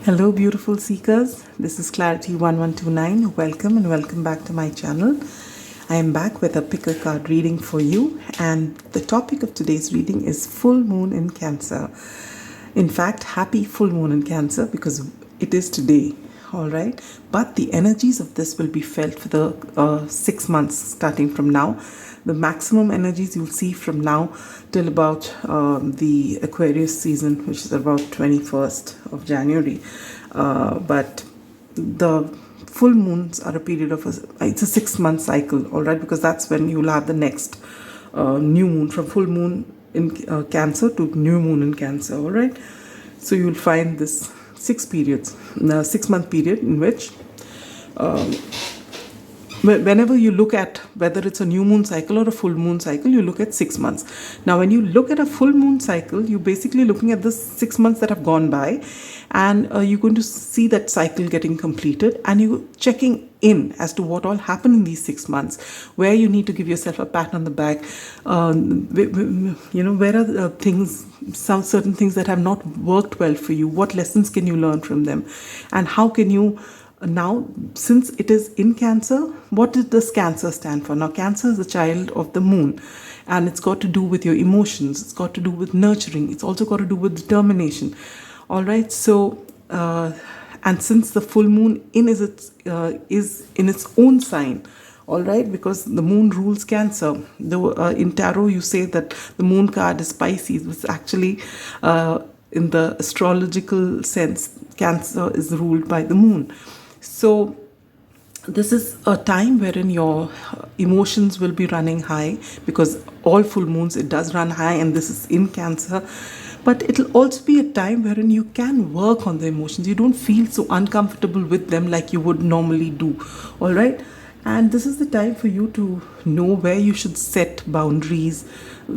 Hello beautiful seekers, this is Clarity 1129. Welcome and welcome back to my channel. I am back with a pick a card reading for you, and the topic of today's reading is full moon in Cancer. In fact, happy full moon in Cancer because it is today, all right? But the energies of this will be felt for the 6 months starting from now. The maximum energies you'll see from now till about the Aquarius season, which is about 21st of January. But the full moons are a period of it's a 6-month cycle, all right, because that's when you'll have the next new moon, from full moon in Cancer to new moon in Cancer, all right. So you'll find this 6-month period in which whenever you look at whether it's a new moon cycle or a full moon cycle, you look at 6 months. Now, when you look at a full moon cycle, you're basically looking at the 6 months that have gone by, and you're going to see that cycle getting completed, and you're checking in as to what all happened in these 6 months, where you need to give yourself a pat on the back. Where are the things, some certain things that have not worked well for you? What lessons can you learn from them, and how can you now, since it is in Cancer, what does this Cancer stand for? Now, Cancer is a child of the moon, and it's got to do with your emotions. It's got to do with nurturing. It's also got to do with determination. All right. So, and since the full moon is in its own sign, all right, because the moon rules Cancer. In tarot, you say that the moon card is Pisces, which actually, in the astrological sense, Cancer is ruled by the moon. So this is a time wherein your emotions will be running high, because all full moons, it does run high, and this is in Cancer. But it'll also be a time wherein you can work on the emotions. You don't feel so uncomfortable with them like you would normally do, all right? And this is the time for you to know where you should set boundaries.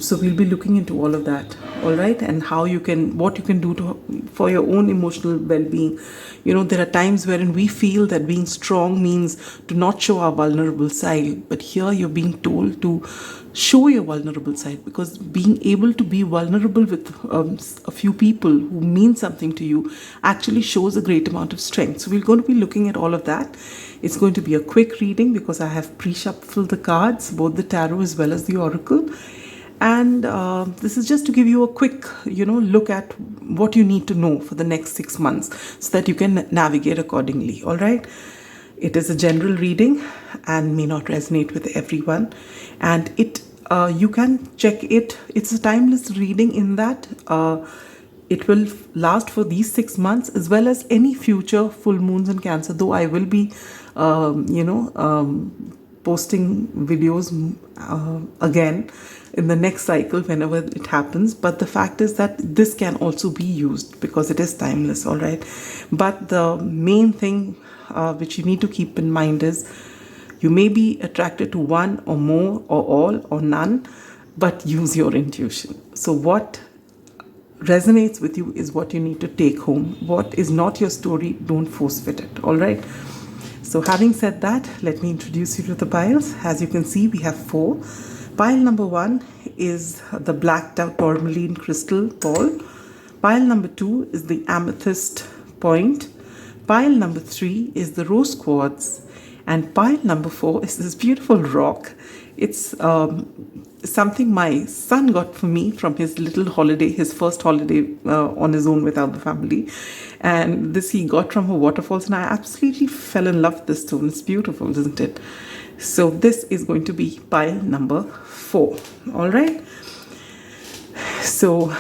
So we'll be looking into all of that, all right, and what you can do for your own emotional well-being. There are times wherein we feel that being strong means to not show our vulnerable side, but here you're being told to show your vulnerable side, because being able to be vulnerable with a few people who mean something to you actually shows a great amount of strength. So we're going to be looking at all of that. It's going to be a quick reading because I have pre-shuffled the cards, both the tarot as well as the oracle. And this is just to give you a quick, look at what you need to know for the next 6 months so that you can navigate accordingly, all right? It is a general reading and may not resonate with everyone. And you can check it. It's a timeless reading in that it will last for these 6 months as well as any future full moons in Cancer, though I will be, posting videos again in the next cycle whenever it happens. But the fact is that this can also be used because it is timeless, all right? But the main thing which you need to keep in mind is you may be attracted to one or more or all or none, but use your intuition. So what resonates with you is what you need to take home. What is not your story, don't force fit it, all right? So having said that, let me introduce you to the piles. As you can see, we have 4. Pile number 1 is the black tourmaline crystal ball. Pile number 2 is the amethyst point. Pile number 3 is the rose quartz. And pile number 4 is this beautiful rock. It's something my son got for me from his little holiday, his first holiday on his own without the family. And this he got from her waterfalls, and I absolutely fell in love with this stone. It's beautiful, isn't it? So this is going to be pile number 4, all right? So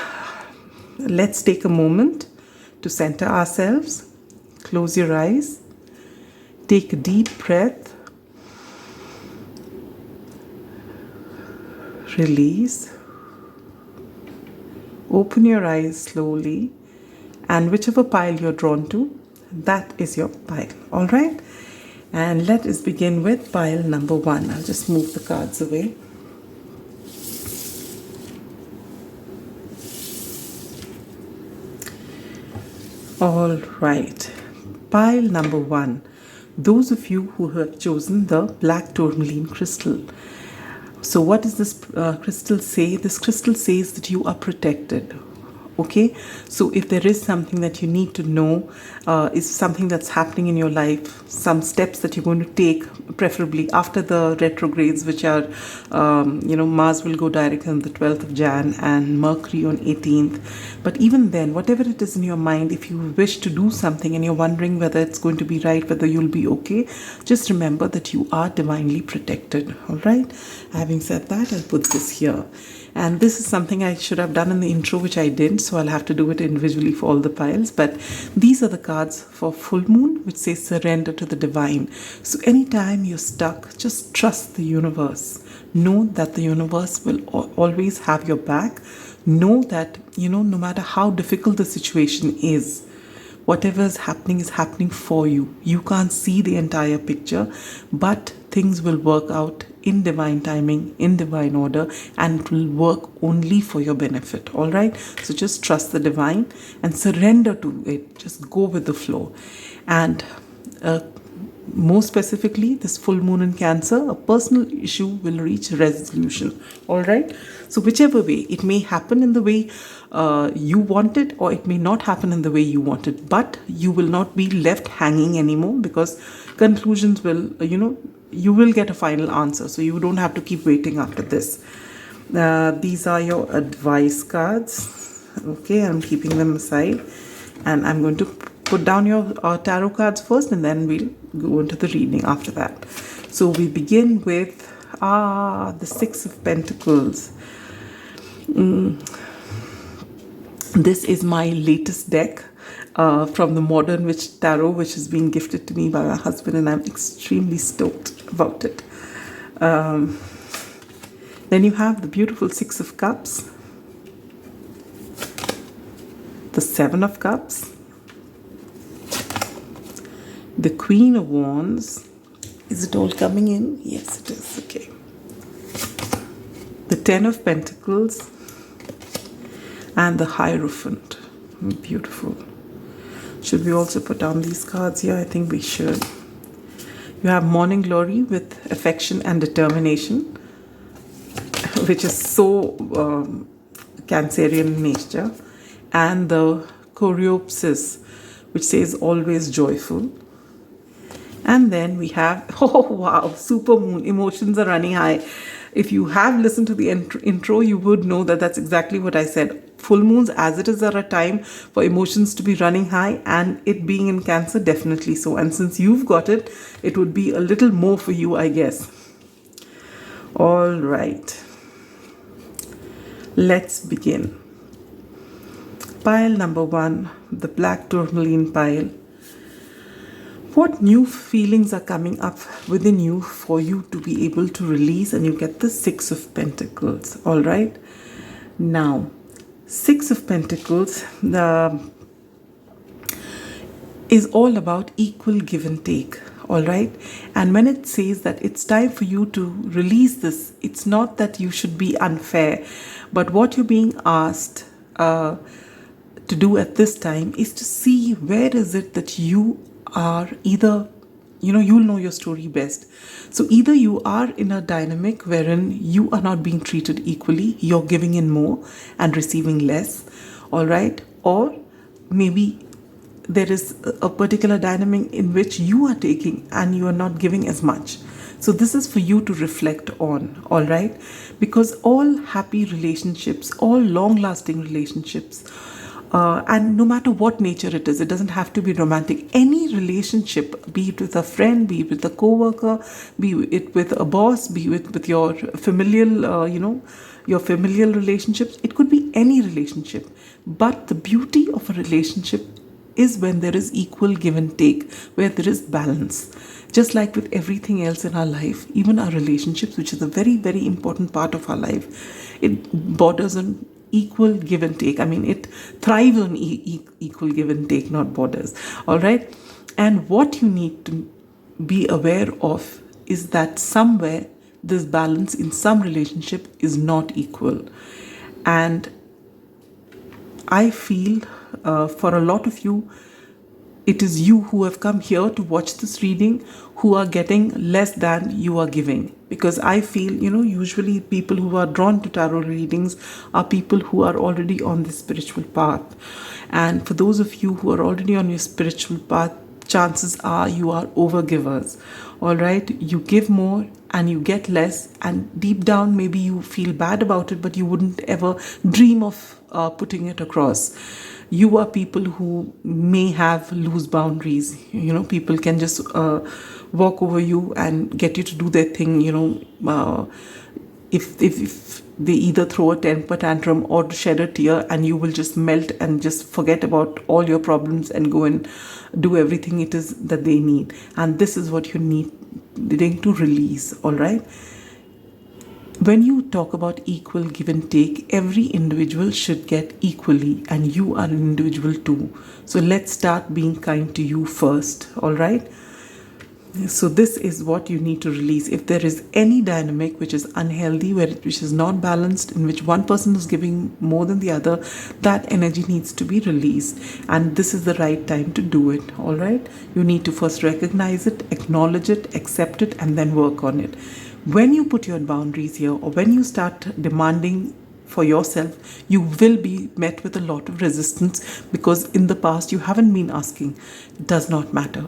let's take a moment to center ourselves. Close your eyes. Take a deep breath. Release. Open your eyes slowly, and whichever pile you're drawn to, that is your pile, all right? And let us begin with pile number 1. I'll just move the cards away. All right, pile number 1. Those of you who have chosen the black tourmaline crystal. So what does this crystal say? This crystal says that you are protected. Okay, so if there is something that you need to know, is something that's happening in your life, some steps that you're going to take, preferably after the retrogrades, which are, Mars will go direct on the 12th of Jan and Mercury on 18th. But even then, whatever it is in your mind, if you wish to do something and you're wondering whether it's going to be right, whether you'll be okay, just remember that you are divinely protected. All right. Having said that, I'll put this here. And this is something I should have done in the intro, which I didn't, so I'll have to do it individually for all the piles. But these are the cards for full moon, which says surrender to the divine. So anytime you're stuck, just trust the universe. Know that the universe will always have your back. Know that, no matter how difficult the situation is, whatever is happening for you. You can't see the entire picture, but things will work out in divine timing, in divine order, and it will work only for your benefit. All right? So just trust the divine and surrender to it. Just go with the flow. And more specifically, this full moon in Cancer, a personal issue will reach resolution. All right? So whichever way, it may happen in the way you want it, or it may not happen in the way you want it, but you will not be left hanging anymore, because conclusions will, you will get a final answer. So you don't have to keep waiting after this. These are your advice cards. Okay, I'm keeping them aside, and I'm going to put down your tarot cards first, and then we'll go into the reading after that. So we begin with the Six of Pentacles. This is my latest deck from the Modern Witch Tarot, which has been gifted to me by my husband, and I'm extremely stoked about it. Then you have the beautiful Six of Cups, the Seven of Cups, the Queen of Wands. Is it all coming in? Yes, it is. Okay. The Ten of Pentacles and the Hierophant. Beautiful. Should we also put down these cards here? I think we should. You have Morning Glory with affection and determination, which is so Cancerian in nature, and the Coreopsis, which says always joyful. And then we have, oh wow, super moon, emotions are running high. If you have listened to the intro, you would know that that's exactly what I said. Full moons, as it is, are a time for emotions to be running high, and it being in Cancer, definitely so. And since you've got it, it would be a little more for you, I guess. All right. Let's begin. Pile number 1, the Black Tourmaline pile. What new feelings are coming up within you for you to be able to release? And you get the Six of Pentacles. All right. Now, Six of Pentacles is all about equal give and take. All right. And when it says that it's time for you to release this, it's not that you should be unfair, but what you're being asked to do at this time is to see where is it that you are either, you'll know your story best. So either you are in a dynamic wherein you are not being treated equally, you're giving in more and receiving less, all right? Or maybe there is a particular dynamic in which you are taking and you are not giving as much. So this is for you to reflect on, all right? Because all happy relationships, all long-lasting relationships, and no matter what nature it is, it doesn't have to be romantic. Any relationship, be it with a friend, be it with a co-worker, be it with a boss, be it with your familial, your familial relationships, it could be any relationship. But the beauty of a relationship is when there is equal give and take, where there is balance. Just like with everything else in our life, even our relationships, which is a very, very important part of our life, it borders on equal give and take. I mean, it thrives on equal give and take, not borders. All right. And what you need to be aware of is that somewhere this balance in some relationship is not equal. And I feel for a lot of you, it is you who have come here to watch this reading who are getting less than you are giving. Because I feel, usually people who are drawn to tarot readings are people who are already on the spiritual path. And for those of you who are already on your spiritual path, chances are you are overgivers. All right, you give more and you get less, and deep down maybe you feel bad about it, but you wouldn't ever dream of putting it across. You are people who may have loose boundaries. People can just walk over you and get you to do their thing. If they either throw a temper tantrum or shed a tear, and you will just melt and just forget about all your problems and go and do everything it is that they need. And this is what you needing to release. All right, when you talk about equal give and take, every individual should get equally, and you are an individual too. So let's start being kind to you first. All right, so this is what you need to release. If there is any dynamic which is unhealthy, which is not balanced, in which one person is giving more than the other, that energy needs to be released. And this is the right time to do it. All right, you need to first recognize it, acknowledge it, accept it, and then work on it. When you put your boundaries here, or when you start demanding for yourself, you will be met with a lot of resistance, because in the past you haven't been asking. It does not matter.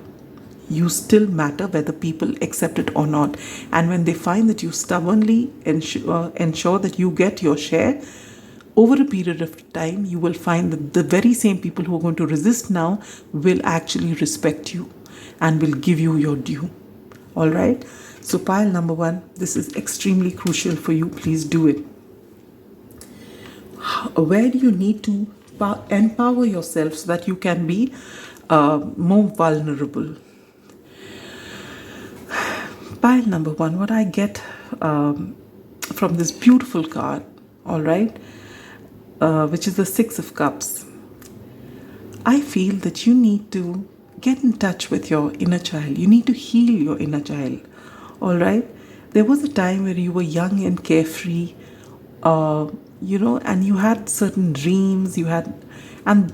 You still matter whether people accept it or not. And when they find that you stubbornly ensure that you get your share, over a period of time, you will find that the very same people who are going to resist now will actually respect you and will give you your due. All right? So pile number 1, this is extremely crucial for you. Please do it. Where do you need to empower yourself so that you can be more vulnerable? Pile number 1, what I get from this beautiful card, all right, which is the 6 of Cups. I feel that you need to get in touch with your inner child. You need to heal your inner child. All right. There was a time where you were young and carefree, and you had certain dreams. And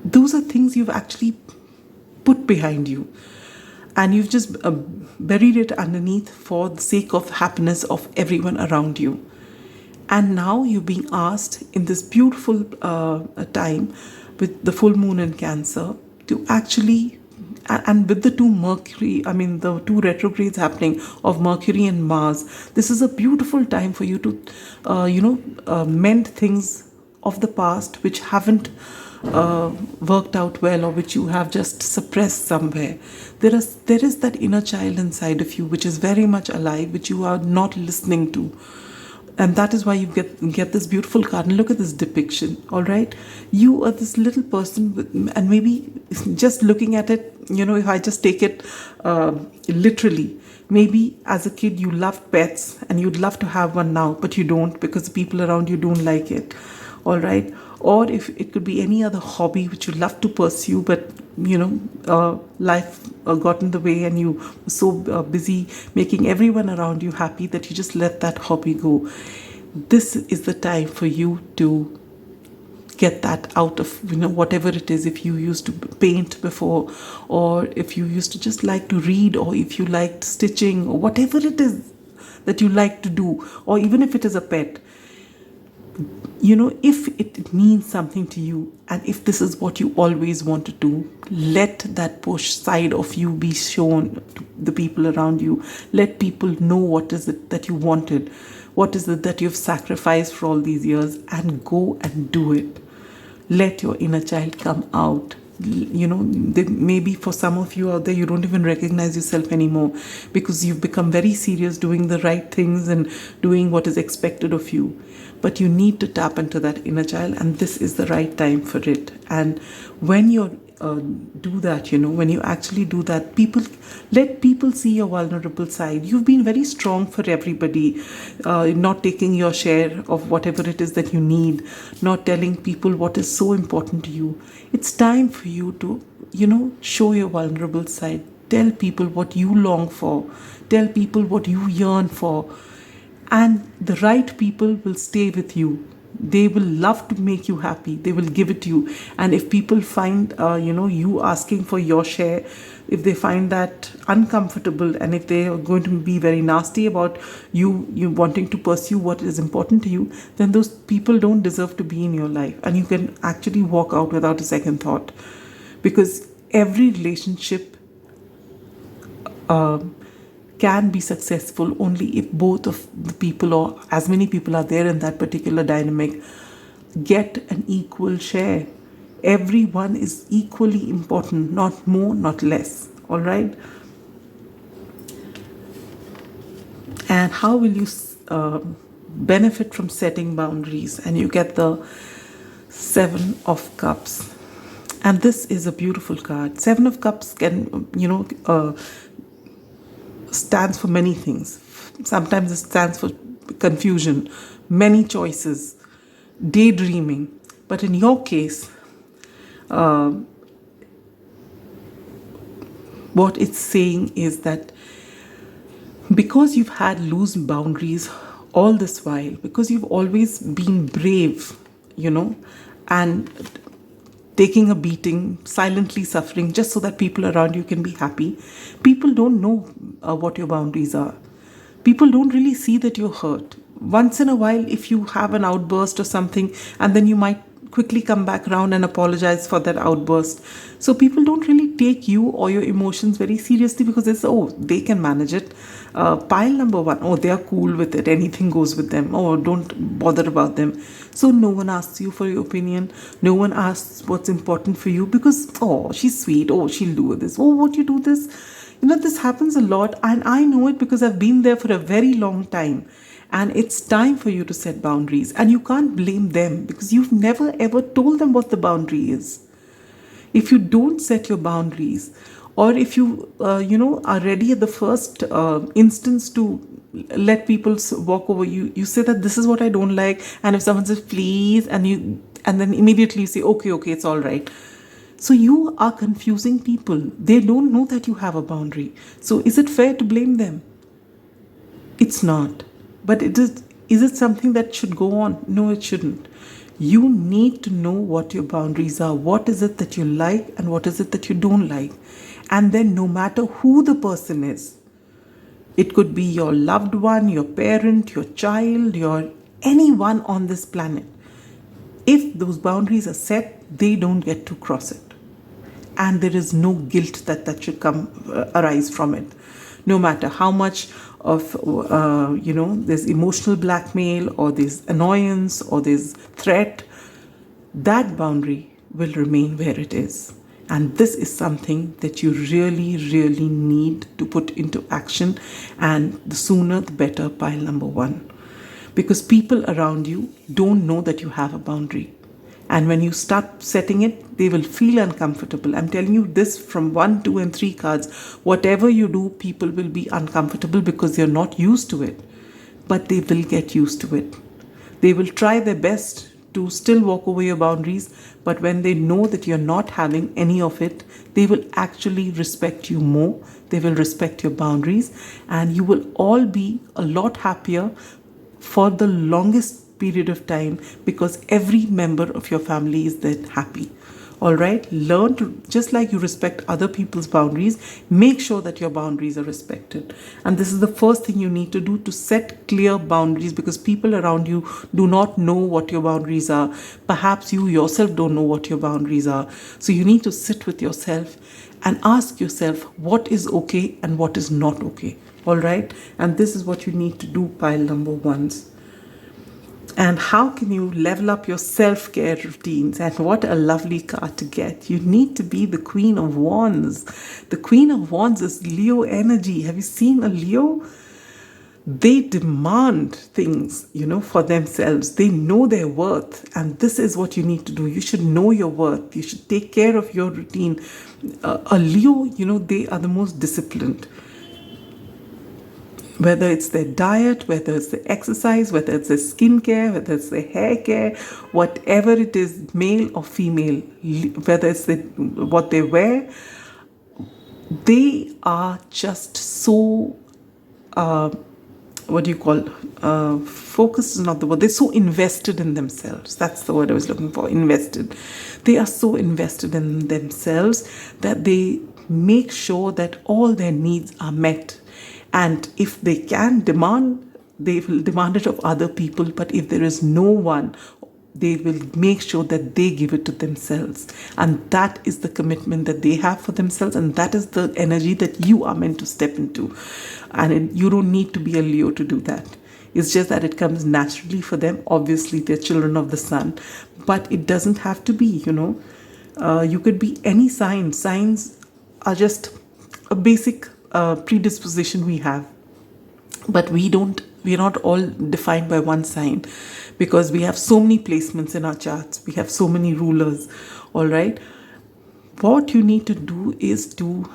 those are things you've actually put behind you, and you've just buried it underneath for the sake of happiness of everyone around you. And now you're being asked in this beautiful time with the full moon in Cancer to actually, and with the the two retrogrades happening of Mercury and Mars, this is a beautiful time for you to, mend things of the past which haven't worked out well, or which you have just suppressed somewhere. There is that inner child inside of you which is very much alive, which you are not listening to. And that is why you get this beautiful card. And look at this depiction, all right? You are this little person, and maybe just looking at it, if I just take it literally, maybe as a kid you loved pets and you'd love to have one now, but you don't because the people around you don't like it, all right? Or if it could be any other hobby which you love to pursue, but life got in the way, and you were so busy making everyone around you happy that you just let that hobby go. This is the time for you to get that out of, whatever it is. If you used to paint before, or if you used to just like to read, or if you liked stitching, or whatever it is that you like to do, or even if it is a pet, if it means something to you, and if this is what you always want to do, let that push side of you be shown to the people around you. Let people know what is it that you wanted, what is it that you've sacrificed for all these years, and go and do it. Let your inner child come out. Maybe for some of you out there, you don't even recognize yourself anymore because you've become very serious doing the right things and doing what is expected of you. But you need to tap into that inner child, and this is the right time for it. And when you do that, when you actually do that, let people see your vulnerable side. You've been very strong for everybody, not taking your share of whatever it is that you need, not telling people what is so important to you. It's time for you to, show your vulnerable side. Tell people what you long for. Tell people what you yearn for. And the right people will stay with you. They will love to make you happy. They will give it to you. And if people find, you asking for your share, if they find that uncomfortable, and if they are going to be very nasty about you wanting to pursue what is important to you, then those people don't deserve to be in your life. And you can actually walk out without a second thought. Because every relationship can be successful only if both of the people, or as many people are there in that particular dynamic, get an equal share. Everyone is equally important, not more, not less. All right? And how will you benefit from setting boundaries? And you get the Seven of Cups. And this is a beautiful card. Seven of Cups can, stands for many things. Sometimes it stands for confusion, many choices, daydreaming. But in your case, what it's saying is that because you've had loose boundaries all this while, because you've always been brave, and taking a beating, silently suffering, just so that people around you can be happy. People don't know what your boundaries are. People don't really see that you're hurt. Once in a while, if you have an outburst or something, and then you might quickly come back around and apologize for that outburst. So people don't really take you or your emotions very seriously, because it's, they can manage it. Pile number one, they are cool with it. Anything goes with them. Don't bother about them. So no one asks you for your opinion. No one asks what's important for you, because, she's sweet. She'll do this. Won't you do this? This happens a lot, and I know it because I've been there for a very long time. And it's time for you to set boundaries. And you can't blame them, because you've never ever told them what the boundary is. If you don't set your boundaries, or if you, are ready at the first instance to let people walk over you, you say that this is what I don't like. And if someone says, please, and then immediately you say, okay, it's all right. So you are confusing people. They don't know that you have a boundary. So is it fair to blame them? It's not. But is it something that should go on? No, it shouldn't. You need to know what your boundaries are. What is it that you like and what is it that you don't like? And then no matter who the person is, it could be your loved one, your parent, your child, anyone on this planet. If those boundaries are set, they don't get to cross it. And there is no guilt that should arise from it. No matter how much of, there's emotional blackmail, or there's annoyance, or there's threat, that boundary will remain where it is. And this is something that you really, really need to put into action. And the sooner the better, pile number one. Because people around you don't know that you have a boundary. And when you start setting it, they will feel uncomfortable. I'm telling you this from 1, 2, and 3 cards. Whatever you do, people will be uncomfortable because they're not used to it. But they will get used to it. They will try their best to still walk over your boundaries. But when they know that you're not having any of it, they will actually respect you more. They will respect your boundaries. And you will all be a lot happier for the longest period of time, because every member of your family is then happy. All right? Learn to, just like you respect other people's boundaries, make sure that your boundaries are respected. And this is the first thing you need to do, to set clear boundaries, because people around you do not know what your boundaries are. Perhaps you yourself don't know what your boundaries are. So you need to sit with yourself and ask yourself what is okay and what is not okay. All right? And this is what you need to do, pile number ones. And how can you level up your self-care routines? And what a lovely card to get. You need to be the Queen of Wands. The Queen of Wands is Leo energy. Have you seen a Leo? They demand things, for themselves. They know their worth. And this is what you need to do. You should know your worth. You should take care of your routine. A Leo, they are the most disciplined. Whether it's their diet, whether it's the exercise, whether it's their skincare, whether it's their hair care, whatever it is, male or female, whether it's what they wear, they are just so what do you call, focused is not the word, they're so invested in themselves. That's the word I was looking for, invested. They are so invested in themselves that they make sure that all their needs are met. And if they can demand, they will demand it of other people. But if there is no one, they will make sure that they give it to themselves. And that is the commitment that they have for themselves. And that is the energy that you are meant to step into. And you don't need to be a Leo to do that. It's just that it comes naturally for them. Obviously, they're children of the sun. But it doesn't have to be, you could be any sign. Signs are just a basic predisposition we have. But we're not all defined by one sign, because we have so many placements in our charts. We have so many rulers. All right. What you need to do is to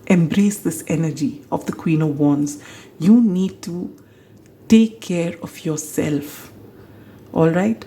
embrace this energy of the Queen of Wands. You need to take care of yourself. All right.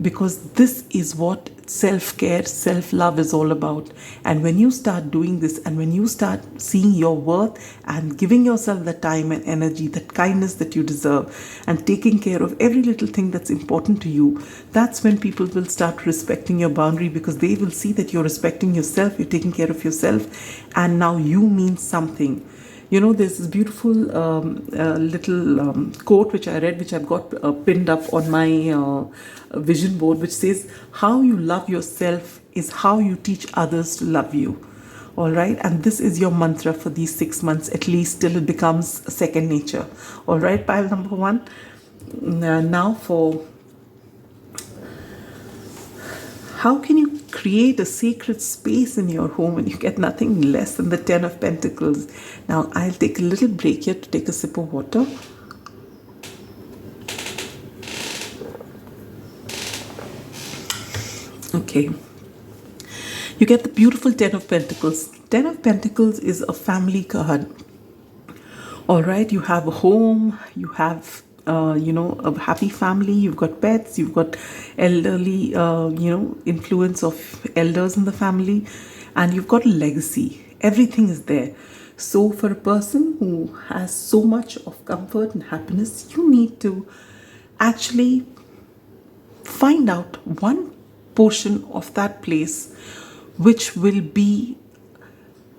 Because this is what self-care, self-love is all about. And when you start doing this, and when you start seeing your worth and giving yourself the time and energy, that kindness that you deserve, and taking care of every little thing that's important to you, that's when people will start respecting your boundary, because they will see that you're respecting yourself, you're taking care of yourself, and now you mean something. There's this beautiful little quote which I read, which I've got pinned up on my vision board, which says, how you love yourself is how you teach others to love you. All right. And this is your mantra for these 6 months, at least till it becomes a second nature. All right. Pile number 1. Now for how can you create a sacred space in your home when you get nothing less than the 10 of Pentacles? Now, I'll take a little break here to take a sip of water. Okay. You get the beautiful 10 of Pentacles. 10 of Pentacles is a family card. All right. You have a home. You have a happy family, you've got pets, you've got elderly, influence of elders in the family, and you've got a legacy. Everything is there. So for a person who has so much of comfort and happiness, you need to actually find out one portion of that place which will be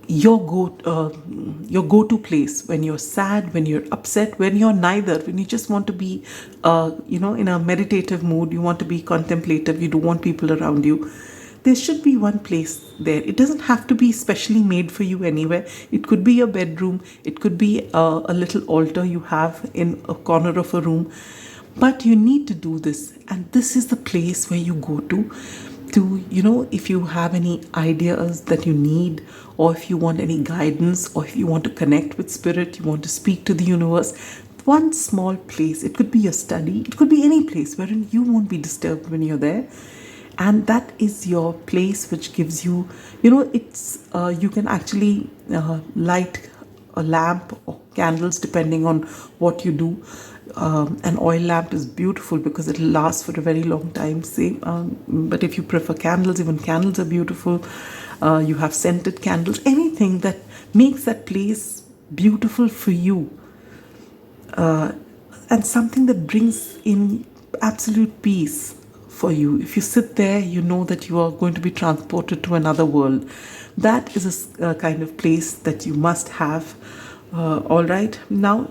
your go-to place when you're sad, when you're upset, when you're neither, when you just want to be in a meditative mood, you want to be contemplative, you don't want people around you. There should be one place there. It doesn't have to be specially made for you anywhere. It could be your bedroom, it could be a little altar you have in a corner of a room, but you need to do this. And this is the place where you go to if you have any ideas that you need, or if you want any guidance, or if you want to connect with spirit, you want to speak to the universe, one small place. It could be your study, it could be any place wherein you won't be disturbed when you're there. And that is your place which gives you, you can actually light a lamp or candles depending on what you do. An oil lamp is beautiful because it will last for a very long time. But if you prefer candles, even candles are beautiful. You have scented candles, anything that makes that place beautiful for you, and something that brings in absolute peace for you. If you sit there, you know that you are going to be transported to another world. That is a kind of place that you must have. All right. Now,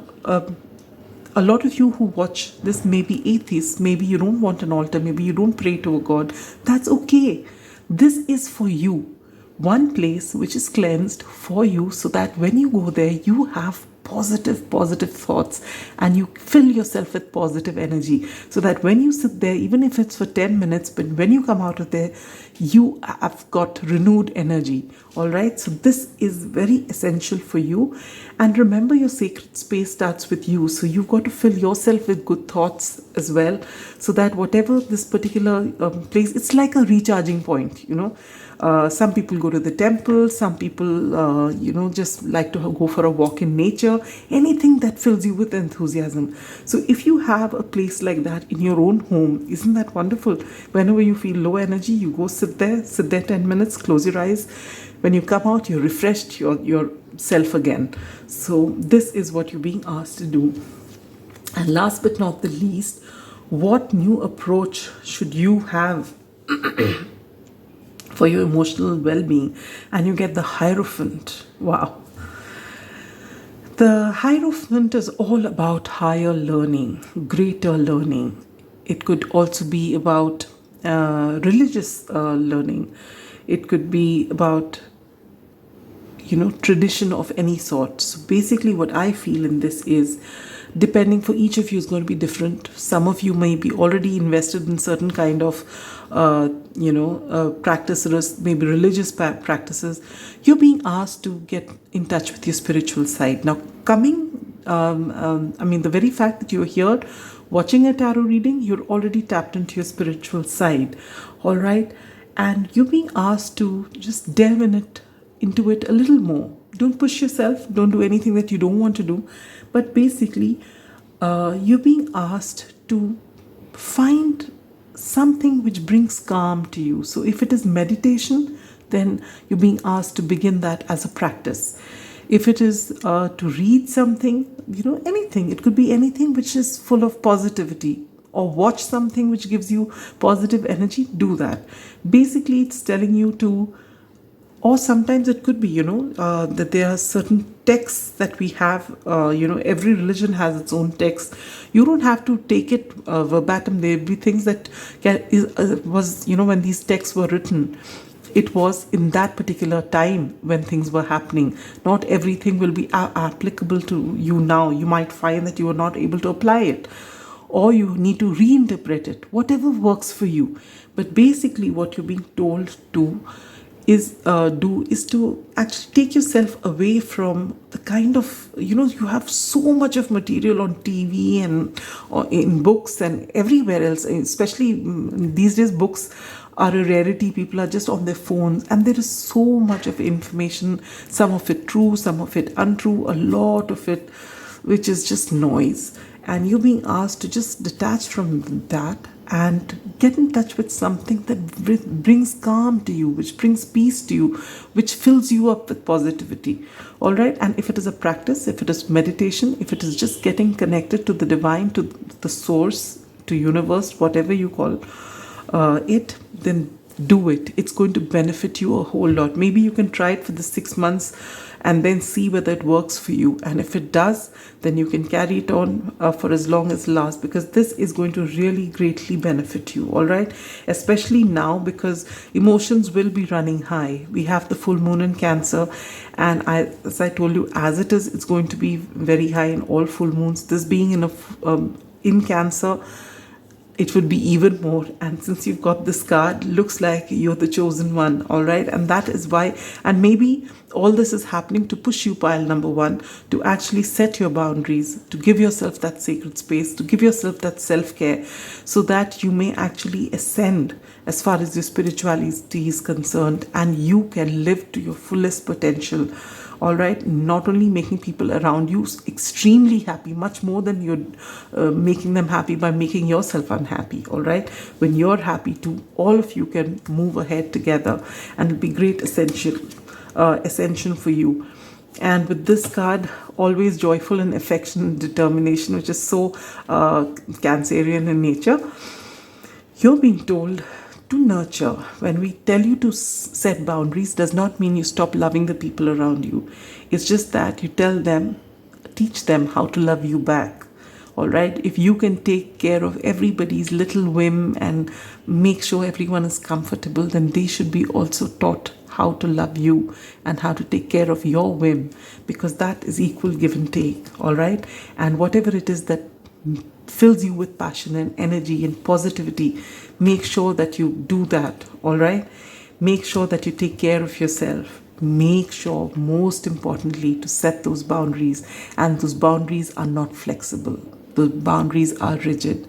a lot of you who watch this may be atheists. Maybe you don't want an altar. Maybe you don't pray to a god. That's okay. This is for you. One place which is cleansed for you, so that when you go there, you have positive thoughts, and you fill yourself with positive energy, so that when you sit there, even if it's for 10 minutes, but when you come out of there, you have got renewed energy. All right. So this is very essential for you. And remember, your sacred space starts with you. So you've got to fill yourself with good thoughts as well, so that whatever this particular place, it's like a recharging point, some people go to the temple, some people, just like to go for a walk in nature, anything that fills you with enthusiasm. So if you have a place like that in your own home, isn't that wonderful? Whenever you feel low energy, you go sit there 10 minutes, close your eyes. When you come out, you're refreshed, you're yourself again. So this is what you're being asked to do. And last but not the least, what new approach should you have for your emotional well-being? And you get the Hierophant. Wow. The Hierophant is all about higher learning, greater learning. It could also be about religious learning. It could be about tradition of any sort. So basically what I feel in this is, depending, for each of you is going to be different. Some of you may be already invested in certain kind of practices, maybe religious practices. You're being asked to get in touch with your spiritual side. Now the very fact that you're here watching a tarot reading, you're already tapped into your spiritual side. All right, and you're being asked to just delve into it a little more. Don't push yourself, don't do anything that you don't want to do, but basically you're being asked to find something which brings calm to you. So if it is meditation, then you're being asked to begin that as a practice. If it is to read something, anything, it could be anything which is full of positivity, or watch something which gives you positive energy, do that. Basically it's telling you to, or sometimes it could be that there are certain texts that we have. Every religion has its own text. You don't have to take it verbatim. There will be things that was when these texts were written, it was in that particular time when things were happening. Not everything will be applicable to you now. You might find that you are not able to apply it, or you need to reinterpret it, whatever works for you. But basically what you're being told to is to actually take yourself away from the kind of, you have so much of material on TV and or in books and everywhere else, especially these days books are a rarity. People are just on their phones, and there is so much of information, some of it true, some of it untrue, a lot of it which is just noise. And you're being asked to just detach from that and get in touch with something that brings calm to you, which brings peace to you, which fills you up with positivity. All right. And if it is a practice, if it is meditation, if it is just getting connected to the divine, to the source, to universe, whatever you call it, then do it. It's going to benefit you a whole lot. Maybe you can try it for the 6 months and then see whether it works for you. And if it does, then you can carry it on for as long as it lasts, because this is going to really greatly benefit you. All right, especially now, because emotions will be running high. We have the full moon in Cancer, and as I told you, as it is, it's going to be very high in all full moons. This being in Cancer, it would be even more. And since you've got this card, looks like you're the chosen one. All right, and that is why. And maybe all this is happening to push you, pile number one, to actually set your boundaries, to give yourself that sacred space, to give yourself that self-care, so that you may actually ascend as far as your spirituality is concerned, and you can live to your fullest potential. All right, not only making people around you extremely happy, much more than you're making them happy by making yourself unhappy. All right, when you're happy too, all of you can move ahead together, and it'll be great ascension for you. And with this card, always joyful and affection and determination, which is so Cancerian in nature, you're being told to nurture. When we tell you to set boundaries, does not mean you stop loving the people around you. It's just that you teach them how to love you back. All right, if you can take care of everybody's little whim and make sure everyone is comfortable, then they should be also taught how to love you and how to take care of your whim, because that is equal give and take. All right, and whatever it is that fills you with passion and energy and positivity, make sure that you do that. All right, make sure that you take care of yourself. Make sure, most importantly, to set those boundaries, and those boundaries are not flexible. The boundaries are rigid,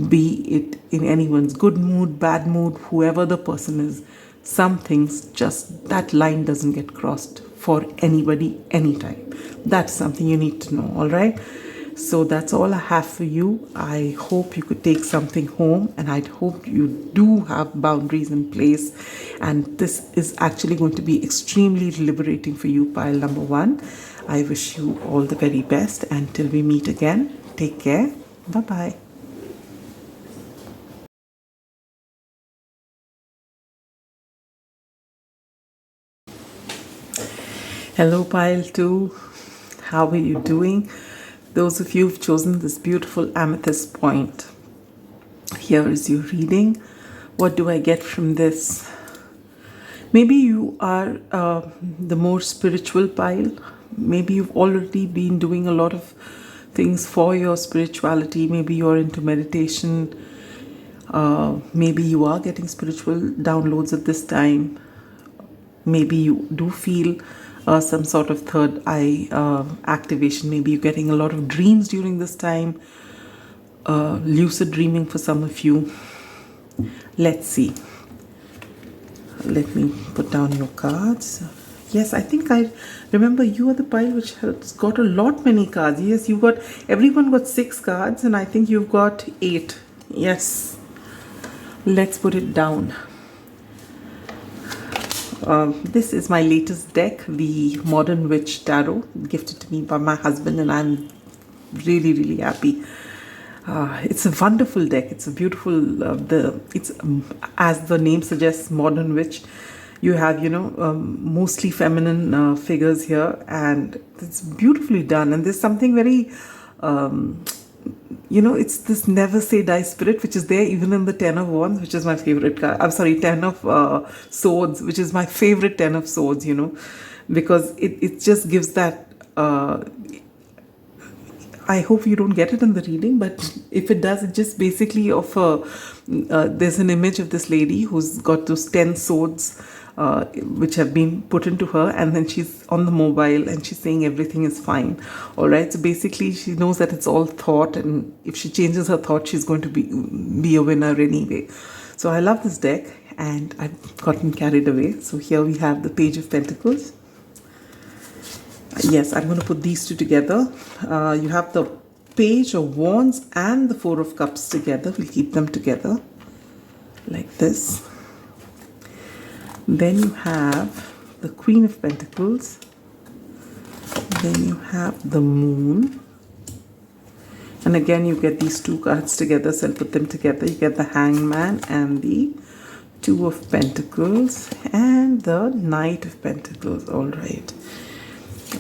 be it in anyone's good mood, bad mood, whoever the person is. Some things, just that line doesn't get crossed for anybody, anytime. That's something you need to know. All right, so that's all I have for you. I hope you could take something home, and I hope you do have boundaries in place, and this is actually going to be extremely liberating for you, pile number one. I wish you all the very best, and till we meet again, take care. Bye-bye. Hello, pile 2. How are you doing? Those of you who've chosen this beautiful amethyst point, here is your reading. What do I get from this? Maybe you are the more spiritual pile. Maybe you've already been doing a lot of things for your spirituality. Maybe you're into meditation. Maybe you are getting spiritual downloads at this time. Maybe you do feel some sort of third eye activation. Maybe you're getting a lot of dreams during this time. Lucid dreaming for some of you. Let's see. Let me put down your cards. Yes, I think I remember you are the pile which has got a lot many cards. Yes, you got, everyone got 6 cards and I think you've got 8. Yes. Let's put it down. This is my latest deck, the Modern Witch Tarot, gifted to me by my husband, and I'm really, really happy. It's a wonderful deck. It's a beautiful. As the name suggests, Modern Witch. You have mostly feminine figures here, and it's beautifully done. And there's something very. It's this never say die spirit, which is there even in the Ten of Wands, which is my favorite card. I'm sorry, Ten of Swords, which is my favorite Ten of Swords, because it just gives that. I hope you don't get it in the reading, but if it does, it just basically there's an image of this lady who's got those 10 swords which have been put into her, and then she's on the mobile and she's saying everything is fine. All right, so basically she knows that it's all thought, and if she changes her thought, she's going to be a winner anyway. So I love this deck, and I've gotten carried away. So here we have the Page of Pentacles. Yes, I'm going to put these two together. You have the Page of Wands and the Four of Cups together. We'll keep them together like this. Then you have the Queen of Pentacles. Then you have the Moon. And again, you get these two cards together, so I'll put them together. You get the Hangman and the Two of Pentacles and the Knight of Pentacles. All right.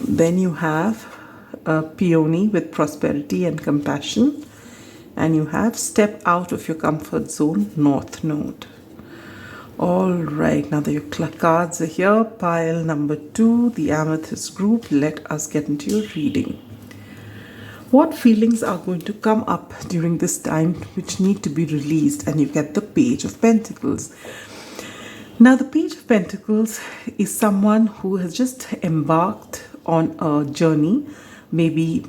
Then you have a Peony with prosperity and compassion. And you have Step Out of Your Comfort Zone, North Node. All right, now that your cards are here, pile number 2, the Amethyst group, let us get into your reading. What feelings are going to come up during this time which need to be released? And you get the Page of Pentacles. Now, the Page of Pentacles is someone who has just embarked on a journey, maybe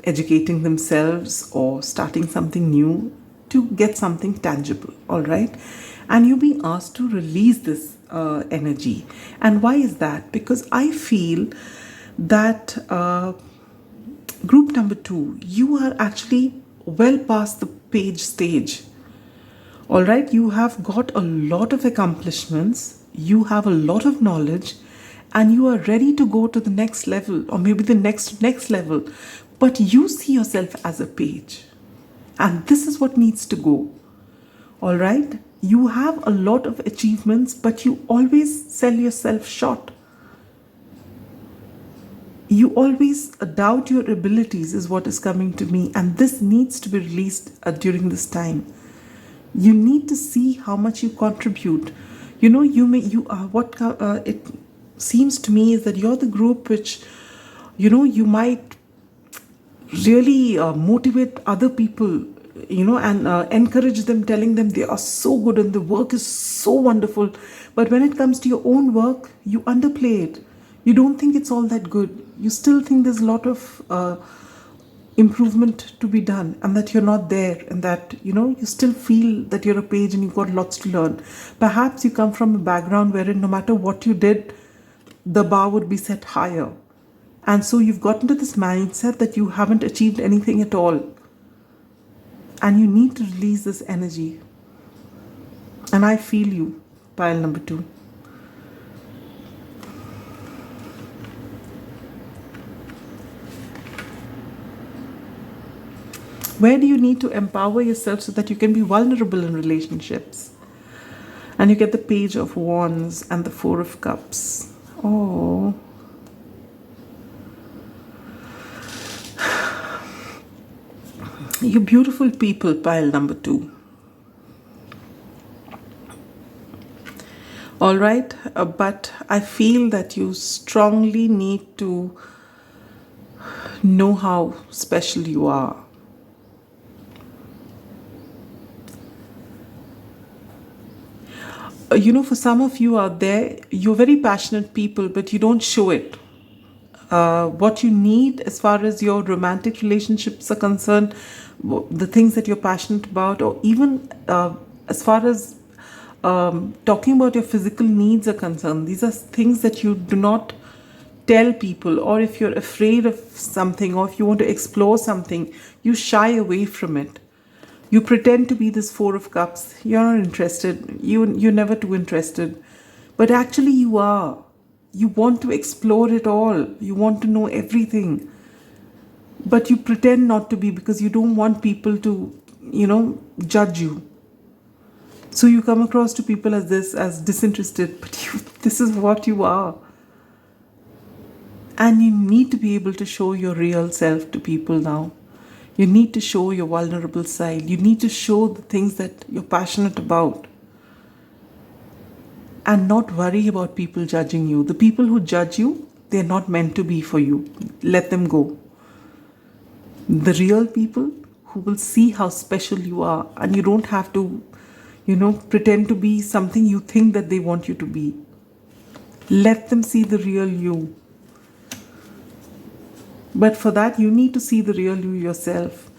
educating themselves or starting something new to get something tangible, all right? And you're being asked to release this energy. And why is that? Because I feel that group number 2, you are actually well past the page stage. All right, you have got a lot of accomplishments, you have a lot of knowledge, and you are ready to go to the next level, or maybe the next level. But you see yourself as a page. And this is what needs to go. All right? You have a lot of achievements, but you always sell yourself short. You always doubt your abilities is what is coming to me, and this needs to be released during this time. You need to see how much you contribute. It seems to me is that you're the group which, you might really motivate other people, and encourage them, telling them they are so good and the work is so wonderful. But when it comes to your own work, you underplay it. You don't think it's all that good. You still think there's a lot of improvement to be done, and that you're not there, and that you still feel that you're a page and you've got lots to learn. Perhaps you come from a background wherein no matter what you did, the bar would be set higher, and so you've gotten to this mindset that you haven't achieved anything at all, and you need to release this energy. And I feel you, pile number 2. Where do you need to empower yourself so that you can be vulnerable in relationships? And you get the Page of Wands and the Four of Cups. Oh. You beautiful people, pile number 2. All right, but I feel that you strongly need to know how special you are. For some of you out there, you're very passionate people, but you don't show it. What you need as far as your romantic relationships are concerned, the things that you're passionate about, or even as far as talking about your physical needs are concerned, these are things that you do not tell people. Or if you're afraid of something, or if you want to explore something, you shy away from it. You pretend to be this Four of Cups. You're not interested. You're never too interested. But actually you are. You want to explore it all. You want to know everything. But you pretend not to be because you don't want people to, judge you. So you come across to people as disinterested, but this is what you are. And you need to be able to show your real self to people now. You need to show your vulnerable side. You need to show the things that you're passionate about. And not worry about people judging you. The people who judge you, they're not meant to be for you. Let them go. The real people who will see how special you are, and you don't have to, pretend to be something you think that they want you to be. Let them see the real you. But for that, you need to see the real you yourself.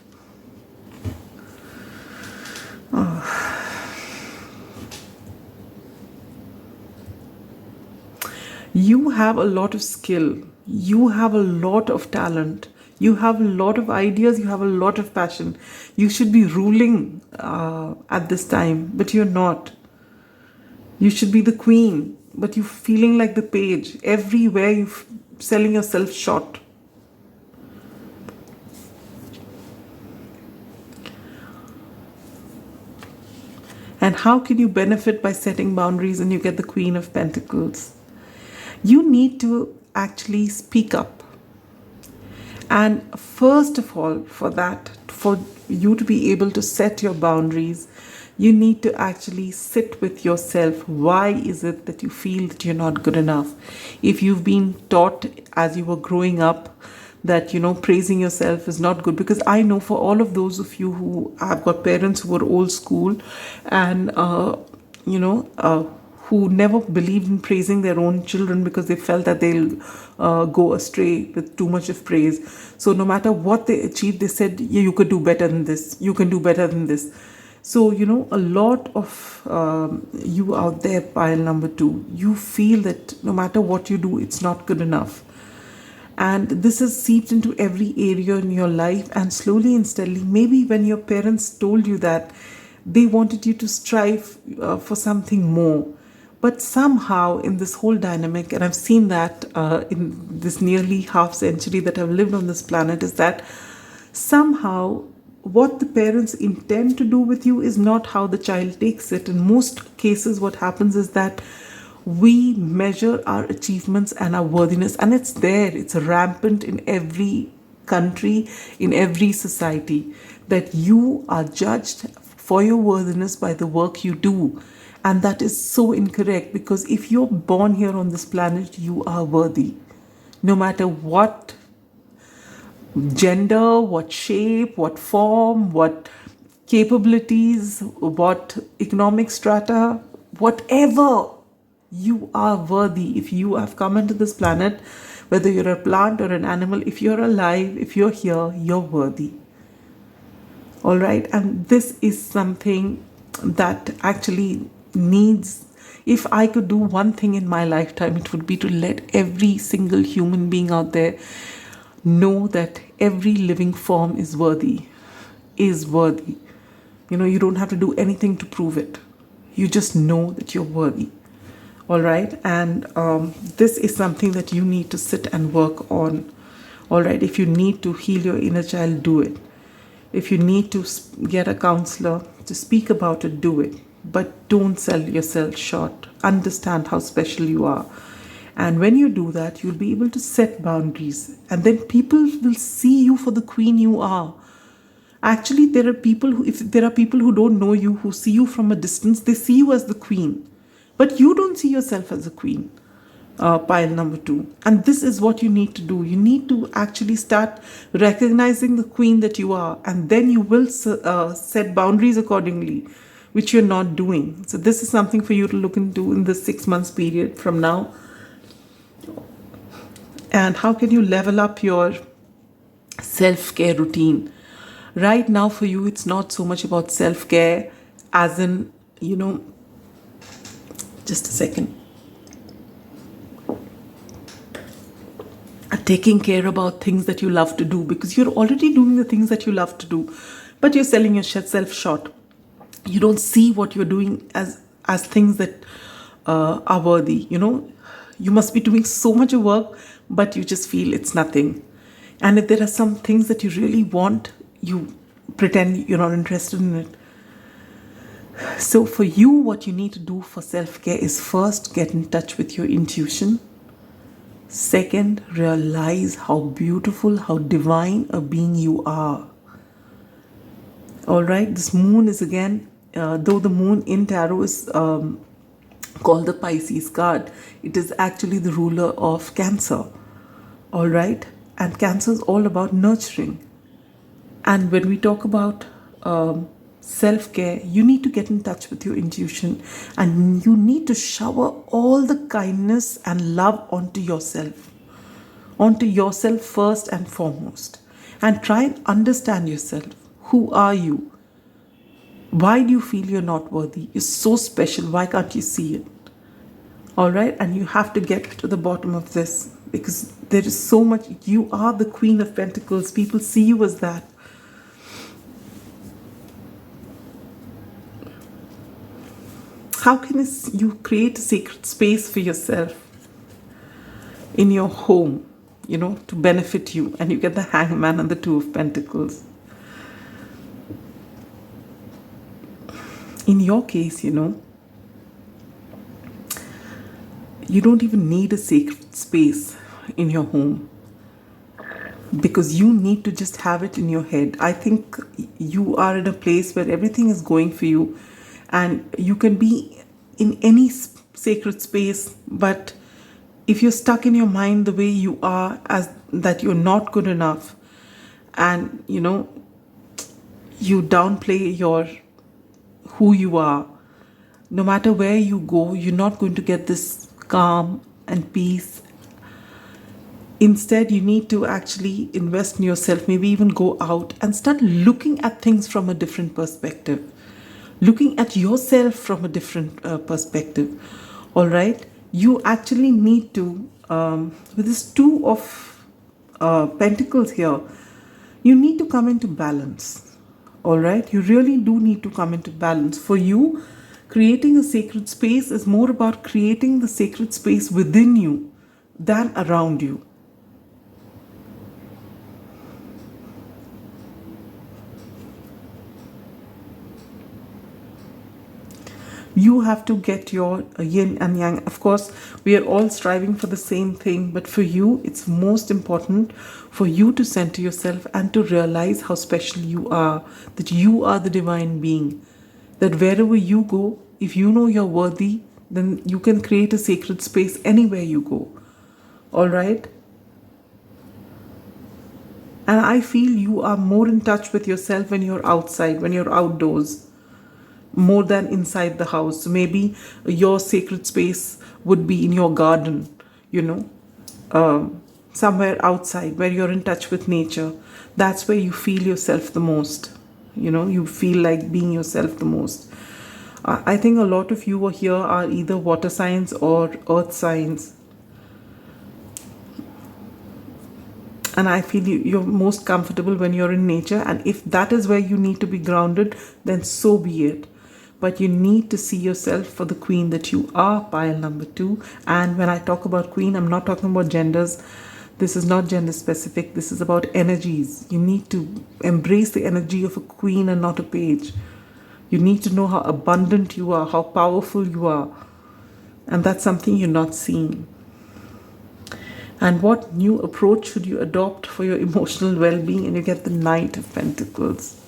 You have a lot of skill. You have a lot of talent. You have a lot of ideas. You have a lot of passion. You should be ruling at this time, but you're not. You should be the queen, but you're feeling like the page. Everywhere you're selling yourself short. And how can you benefit by setting boundaries? And you get the Queen of Pentacles. You need to actually speak up. And first of all, for you to be able to set your boundaries, you need to actually sit with yourself. Why is it that you feel that you're not good enough? If you've been taught as you were growing up that, praising yourself is not good, because I know for all of those of you who have got parents who were old school and, who never believed in praising their own children because they felt that they'll go astray with too much of praise. So no matter what they achieved, they said, yeah, you could do better than this. You can do better than this. So, a lot of you out there, pile number 2, you feel that no matter what you do, it's not good enough. And this has seeped into every area in your life, and slowly and steadily, maybe when your parents told you that, they wanted you to strive for something more. But somehow in this whole dynamic, and I've seen that in this nearly half century that I've lived on this planet, is that somehow what the parents intend to do with you is not how the child takes it. In most cases, what happens is that we measure our achievements and our worthiness, and it's there, it's rampant in every country, in every society, that you are judged for your worthiness by the work you do. And that is so incorrect, because if you're born here on this planet, you are worthy. No matter what gender, what shape, what form, what capabilities, what economic strata, whatever, you are worthy. If you have come into this planet, whether you're a plant or an animal, if you're alive, if you're here, you're worthy. All right. And this is something that actually needs, if I could do one thing in my lifetime, it would be to let every single human being out there know that every living form is worthy. You don't have to do anything to prove it. You just know that you're worthy. All right. And this is something that you need to sit and work on. All right. If you need to heal your inner child, do it. If you need to get a counselor to speak about it, do it. But don't sell yourself short. Understand how special you are. And when you do that, you'll be able to set boundaries. And then people will see you for the queen you are. Actually, there are people who, if there are people who don't know you, who see you from a distance, they see you as the queen. But you don't see yourself as a queen. Pile number 2. And this is what you need to do. You need to actually start recognizing the queen that you are, and then you will set boundaries accordingly, which you're not doing. So this is something for you to look into in this 6 months period from now. And how can you level up your self-care routine? Right now for you, it's not so much about self-care as in, just a second. Taking care about things that you love to do, because you're already doing the things that you love to do, but you're selling yourself short. You don't see what you're doing as things that are worthy. You must be doing so much of work, but you just feel it's nothing. And if there are some things that you really want, you pretend you're not interested in it. So for you, what you need to do for self-care is first get in touch with your intuition. Second, realize how beautiful, how divine a being you are. All right, this moon is again, though the moon in tarot is called the Pisces card, it is actually the ruler of Cancer. All right, and Cancer is all about nurturing. And when we talk about self-care, you need to get in touch with your intuition, and you need to shower all the kindness and love onto yourself first and foremost, and try and understand yourself. Who are you? Why do you feel you're not worthy? You're so special. Why can't you see it? All right, and you have to get to the bottom of this, because there is so much. You are the Queen of Pentacles. People see you as that. How can you create a sacred space for yourself in your home, to benefit you? And you get the Hangman and the Two of Pentacles. In your case, you don't even need a sacred space in your home, because you need to just have it in your head. I think you are in a place where everything is going for you, and you can be in any sacred space, but if you're stuck in your mind the way you are, as that you're not good enough, and you downplay who you are, no matter where you go, you're not going to get this calm and peace. Instead, you need to actually invest in yourself, maybe even go out and start looking at things from a different perspective. Looking at yourself from a different perspective. All right, you actually need to, with this Two of Pentacles here, you need to come into balance. All right, you really do need to come into balance. For you, creating a sacred space is more about creating the sacred space within you than around you. You have to get your yin and yang. Of course, we are all striving for the same thing, but for you, it's most important for you to center yourself and to realize how special you are, that you are the divine being, that wherever you go, if you know you're worthy, then you can create a sacred space anywhere you go. All right? And I feel you are more in touch with yourself when you're outside, when you're outdoors, more than inside the house. So maybe your sacred space would be in your garden, somewhere outside where you're in touch with nature. That's where you feel yourself the most. You feel like being yourself the most. I think a lot of you here are either water signs or earth signs. And I feel you're most comfortable when you're in nature. And if that is where you need to be grounded, then so be it. But you need to see yourself for the queen that you are, pile number 2. And when I talk about queen, I'm not talking about genders. This is not gender specific. This is about energies. You need to embrace the energy of a queen and not a page. You need to know how abundant you are, how powerful you are. And that's something you're not seeing. And what new approach should you adopt for your emotional well-being? And you get the Knight of Pentacles.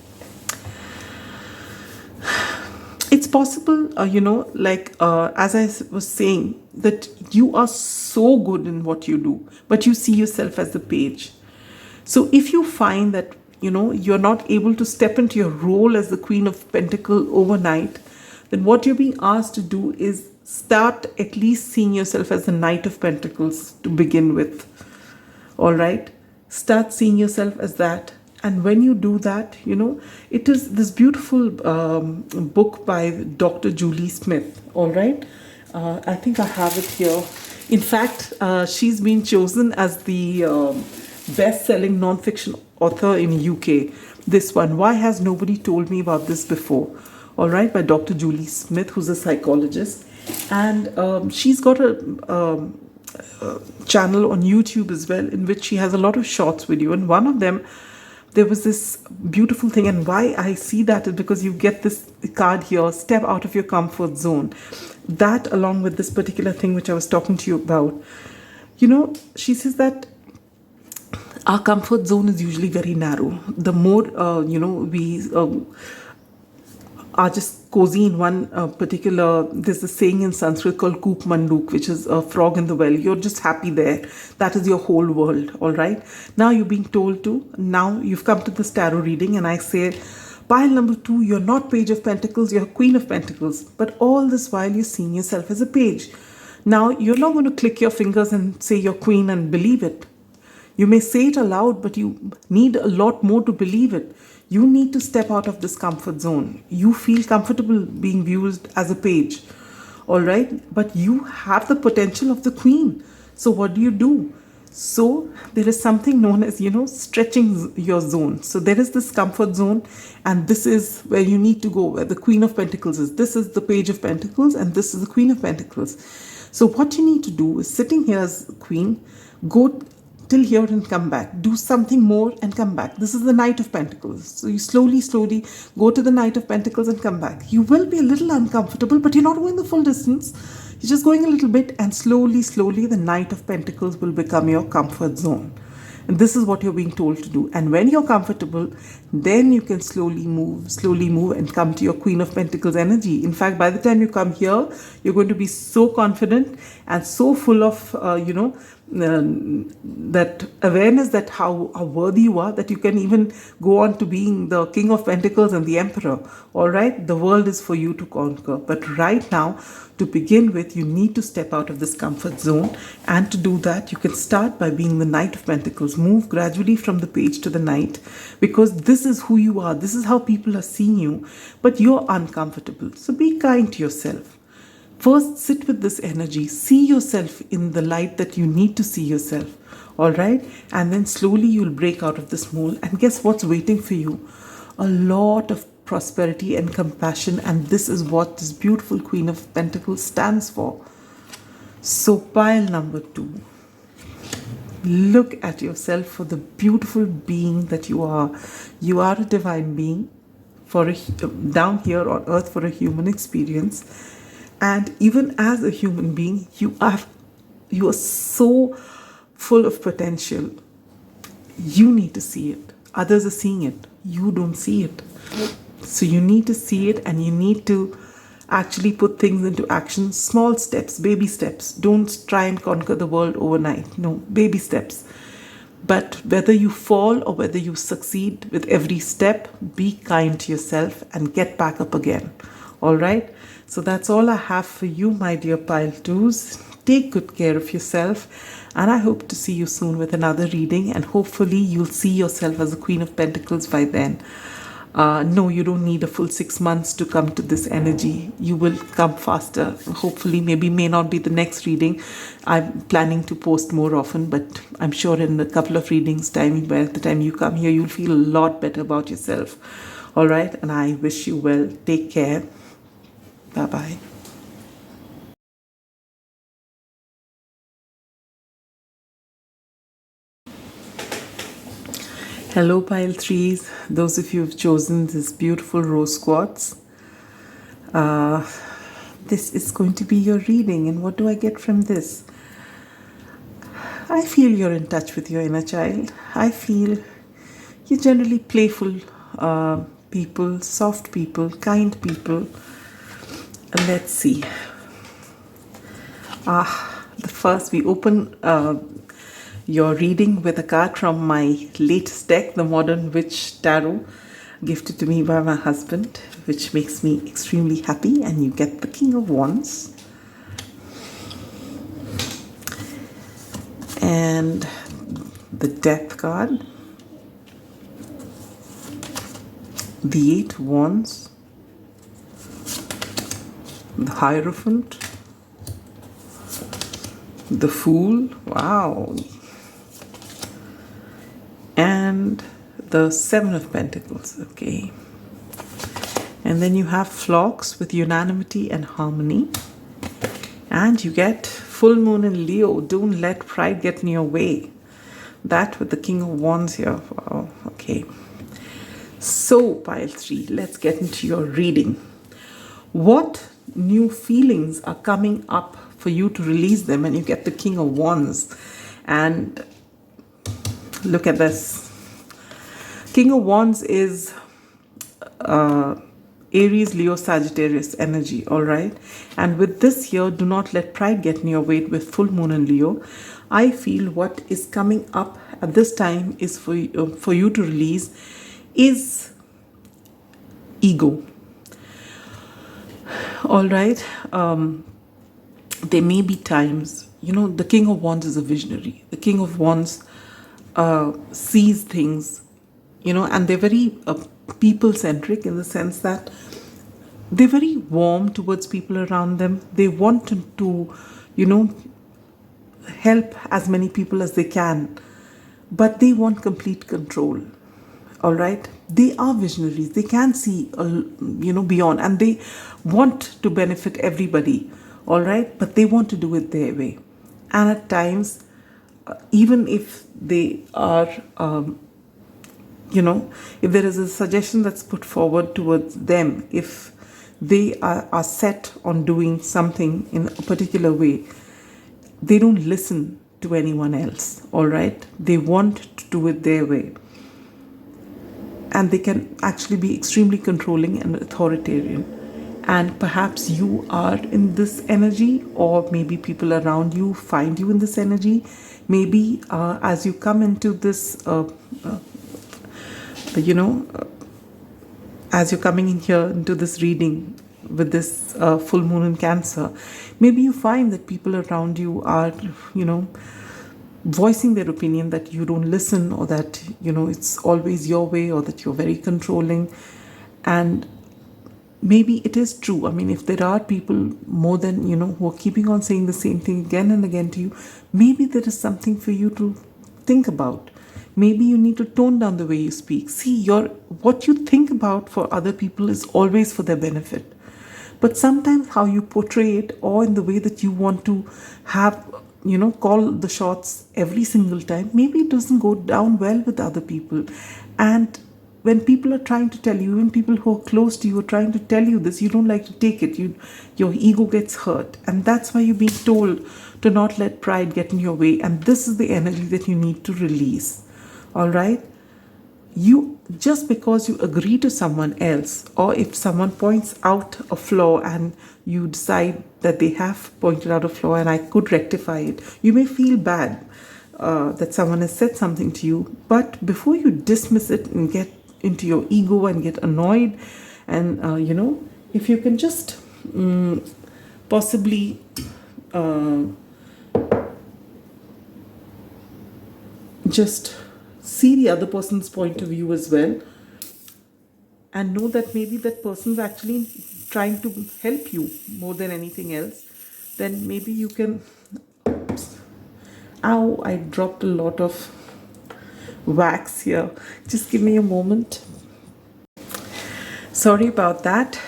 It's possible, as I was saying, that you are so good in what you do, but you see yourself as the page. So if you find that, you're not able to step into your role as the Queen of Pentacles overnight, then what you're being asked to do is start at least seeing yourself as the Knight of Pentacles to begin with. All right? Start seeing yourself as that. And when you do that, it is this beautiful book by Dr. Julie Smith. All right? I think I have it here. In fact, she's been chosen as the best-selling non-fiction author in UK. This one, Why Has Nobody Told Me About This Before? All right, by Dr. Julie Smith, who's a psychologist. And she's got a channel on YouTube as well, in which she has a lot of shorts video. And one of them, there was this beautiful thing. And why I see that is because you get this card here, step out of your comfort zone. That, along with this particular thing which I was talking to you about, she says that our comfort zone is usually very narrow. The more, we are just cozy in one particular, there's a saying in Sanskrit called Koop Manduk, which is a frog in the well. You're just happy there. That is your whole world, all right? Now you're being told to, now you've come to this tarot reading, and I say, pile number 2, you're not Page of Pentacles, you're Queen of Pentacles. But all this while you're seeing yourself as a page. Now, you're not going to click your fingers and say you're queen and believe it. You may say it aloud, but you need a lot more to believe it. You need to step out of this comfort zone. You feel comfortable being viewed as a page, all right? But you have the potential of the queen. So what do? So there is something known as, stretching your zone. So there is this comfort zone, and this is where you need to go, where the Queen of Pentacles is. This is the Page of Pentacles, and this is the Queen of Pentacles. So what you need to do is, sitting here as queen, go till here and come back. Do something more and come back. This is the Knight of Pentacles. So you slowly go to the Knight of Pentacles and come back. You will be a little uncomfortable, but you're not going the full distance. You're just going a little bit, and slowly, the Knight of Pentacles will become your comfort zone. And this is what you're being told to do. And when you're comfortable, then you can slowly move and come to your Queen of Pentacles energy. In fact, by the time you come here, you're going to be so confident and so full of, that awareness that how worthy you are, that you can even go on to being the King of Pentacles and the Emperor. All right, the world is for you to conquer. But right now, to begin with, you need to step out of this comfort zone. And to do that, you can start by being the Knight of Pentacles. Move gradually from the page to the Knight, because this is who you are. This is how people are seeing you. But you're uncomfortable. So be kind to yourself. First, sit with this energy. See yourself in the light that you need to see yourself. All right? And then slowly you'll break out of this mold. And guess what's waiting for you? A lot of prosperity and compassion. And this is what this beautiful Queen of Pentacles stands for. So pile number 2. Look at yourself for the beautiful being that you are. You are a divine being down here on earth for a human experience. And even as a human being, you are so full of potential. You need to see it. Others are seeing it. You don't see it. So you need to see it, and you need to actually put things into action. Small steps, baby steps. Don't try and conquer the world overnight. No, baby steps. But whether you fall or whether you succeed with every step, be kind to yourself and get back up again. All right? So that's all I have for you, my dear pile 2s. Take good care of yourself, and I hope to see you soon with another reading, and hopefully you'll see yourself as a Queen of Pentacles by then. No, you don't need a full 6 months to come to this energy. You will come faster. Hopefully, may not be the next reading. I'm planning to post more often, but I'm sure in a couple of readings time, by the time you come here, you'll feel a lot better about yourself. All right, and I wish you well. Take care. Bye-bye. Hello, pile threes. Those of you who've chosen this beautiful rose quartz. Uh, this is going to be your reading, and what do I get from this? I feel you're in touch with your inner child. I feel you're generally playful people, soft people, kind people. And let's see. The first, we open your reading with a card from my latest deck, the Modern Witch Tarot, gifted to me by my husband, which makes me extremely happy. And you get the King of Wands and the Death card, the Eight Wands, the Hierophant, the Fool, wow, and the Seven of Pentacles. Okay, and then you have Phlox with unanimity and harmony, and you get Full Moon in Leo. Don't let pride get in your way. That with the King of Wands here. Wow. Okay, so pile 3, let's get into your reading. What new feelings are coming up for you to release them? And you get the King of Wands, and look at this. King of Wands is Aries, Leo, Sagittarius energy, all right? And with this here, do not let pride get in your way with Full Moon in Leo. I feel what is coming up at this time is for you to release is ego. All right? There may be times, the King of Wands is a visionary. The King of Wands sees things, and they're very people-centric in the sense that they're very warm towards people around them. They want to, help as many people as they can, but they want complete control. All right, they are visionaries. They can see, beyond, and they want to benefit everybody. All right, but they want to do it their way, and at times, even if they are, if there is a suggestion that's put forward towards them, if they are set on doing something in a particular way, they don't listen to anyone else. All right, they want to do it their way. And they can actually be extremely controlling and authoritarian. And perhaps you are in this energy, or maybe people around you find you in this energy. Maybe as you come into this, as you're coming in here into this reading with this full moon in Cancer, maybe you find that people around you are, voicing their opinion that you don't listen, or that it's always your way, or that you're very controlling. And maybe it is true. I mean, if there are people more than who are keeping on saying the same thing again and again to you, maybe there is something for you to think about. Maybe you need to tone down the way you speak. See, what you think about for other people is always for their benefit, but sometimes how you portray it, or in the way that you want to have call the shots every single time, maybe it doesn't go down well with other people. And when people are trying to tell you, even people who are close to you are trying to tell you this, you don't like to take it. Your ego gets hurt, and that's why you're being told to not let pride get in your way. And this is the energy that you need to release. All right, just because you agree to someone else, or if someone points out a flaw and you decide that they have pointed out a flaw and I could rectify it, you may feel bad that someone has said something to you. But before you dismiss it and get into your ego and get annoyed, and if you can just possibly just see the other person's point of view as well, and know that maybe that person's actually trying to help you more than anything else, then maybe you can... Ow, I dropped a lot of wax here. Just give me a moment. Sorry about that.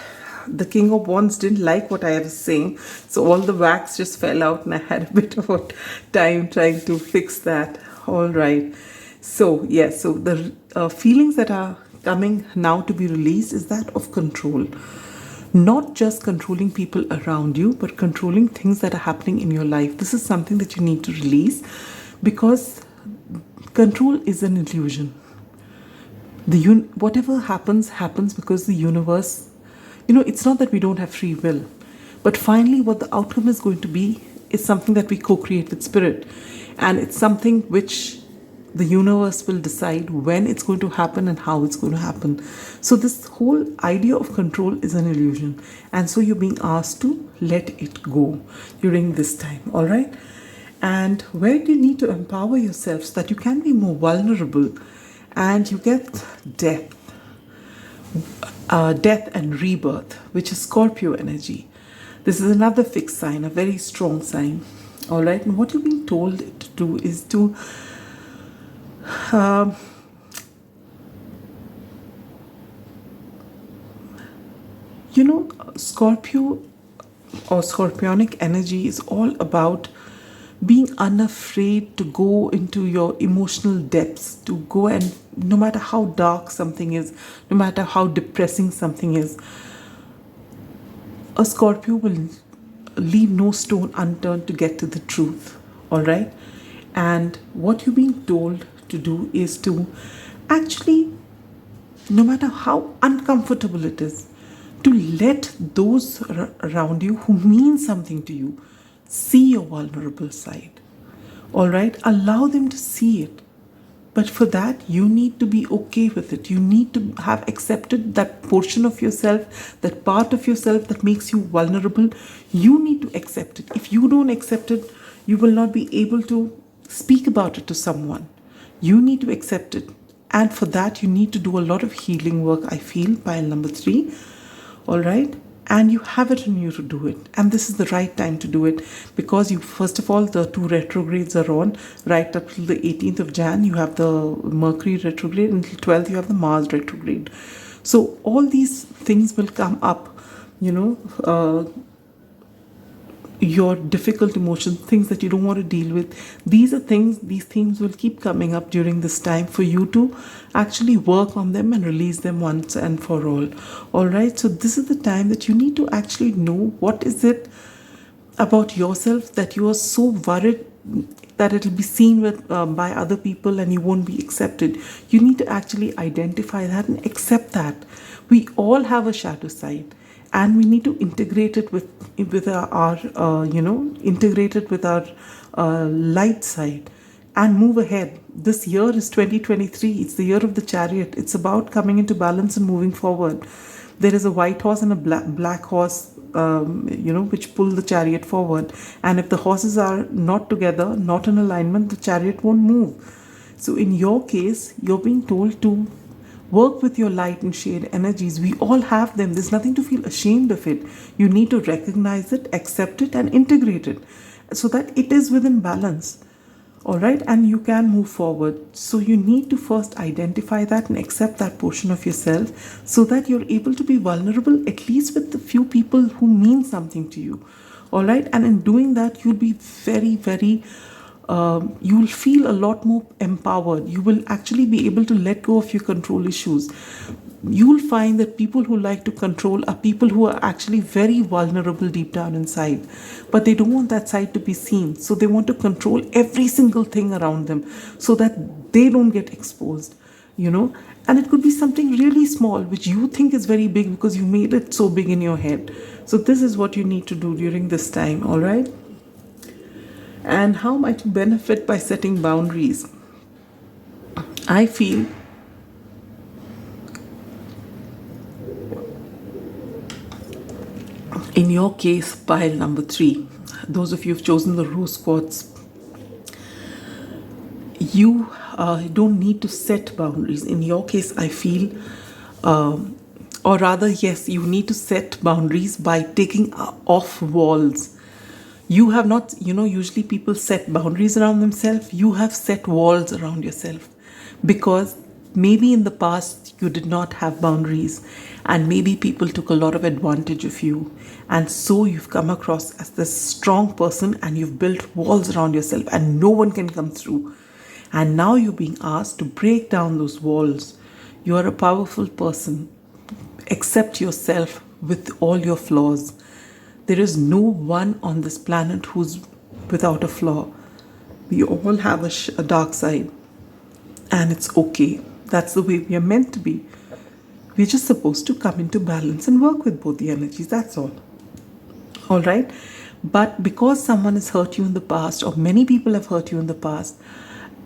The King of Wands didn't like what I was saying, so all the wax just fell out, and I had a bit of a time trying to fix that. All right. So, yes, so the feelings that are coming now to be released is that of control. Not just controlling people around you, but controlling things that are happening in your life. This is something that you need to release because control is an illusion. Whatever happens because the universe, it's not that we don't have free will, but finally what the outcome is going to be is something that we co-create with spirit, and it's something which the universe will decide when it's going to happen and how it's going to happen. So this whole idea of control is an illusion, and so you're being asked to let it go during this time. All right. And where do you need to empower yourself so that you can be more vulnerable? And you get death, death and rebirth, which is Scorpio energy. This is another fixed sign, a very strong sign. All right. And what you're being told to do is to Scorpio or scorpionic energy is all about being unafraid to go into your emotional depths, to go, and no matter how dark something is, no matter how depressing something is, a Scorpio will leave no stone unturned to get to the truth. All right. And what you're being told to do is to actually, no matter how uncomfortable it is, to let those around you who mean something to you see your vulnerable side. All right? Allow them to see it. But for that, you need to be okay with it. You need to have accepted that portion of yourself, that part of yourself that makes you vulnerable. You need to accept it. If you don't accept it, you will not be able to speak about it to someone. You need to accept it. And for that, you need to do a lot of healing work, I feel, pile number 3. All right? And you have it in you to do it. And this is the right time to do it because first of all, the 2 retrogrades are on right up till the 18th of Jan. You have the Mercury retrograde, and until 12th, you have the Mars retrograde. So all these things will come up, your difficult emotions, things that you don't want to deal with. These themes will keep coming up during this time for you to actually work on them and release them once and for all. All right. So this is the time that you need to actually know what is it about yourself that you are so worried that it'll be seen by other people and you won't be accepted. You need to actually identify that and accept that. We all have a shadow side. And we need to integrate it with our integrate it with our light side and move ahead. This year is 2023. It's the year of the chariot. It's about coming into balance and moving forward. There is a white horse and a black horse, which pull the chariot forward. And if the horses are not together, not in alignment, the chariot won't move. So in your case, you're being told to work with your light and shade energies. We all have them. There's nothing to feel ashamed of it. You need to recognize it, accept it, and integrate it so that it is within balance. All right? And you can move forward. So you need to first identify that and accept that portion of yourself so that you're able to be vulnerable, at least with the few people who mean something to you. All right? And in doing that, you'll be very, very you will feel a lot more empowered. You will actually be able to let go of your control issues. You will find that people who like to control are people who are actually very vulnerable deep down inside, but they don't want that side to be seen. So they want to control every single thing around them so that they don't get exposed, And it could be something really small, which you think is very big because you made it so big in your head. So this is what you need to do during this time, all right? And how might you benefit by setting boundaries? I feel in your case, pile number 3, those of you who've chosen the rose quartz, you don't need to set boundaries. In your case, I feel, or rather, yes, you need to set boundaries by taking off walls. You have not, usually people set boundaries around themselves. You have set walls around yourself because maybe in the past you did not have boundaries and maybe people took a lot of advantage of you. And so you've come across as this strong person and you've built walls around yourself and no one can come through. And now you're being asked to break down those walls. You are a powerful person. Accept yourself with all your flaws. There is no one on this planet who's without a flaw. We all have a dark side, and it's okay. That's the way we are meant to be. We're just supposed to come into balance and work with both the energies. That's all. All right. But because someone has hurt you in the past, or many people have hurt you in the past,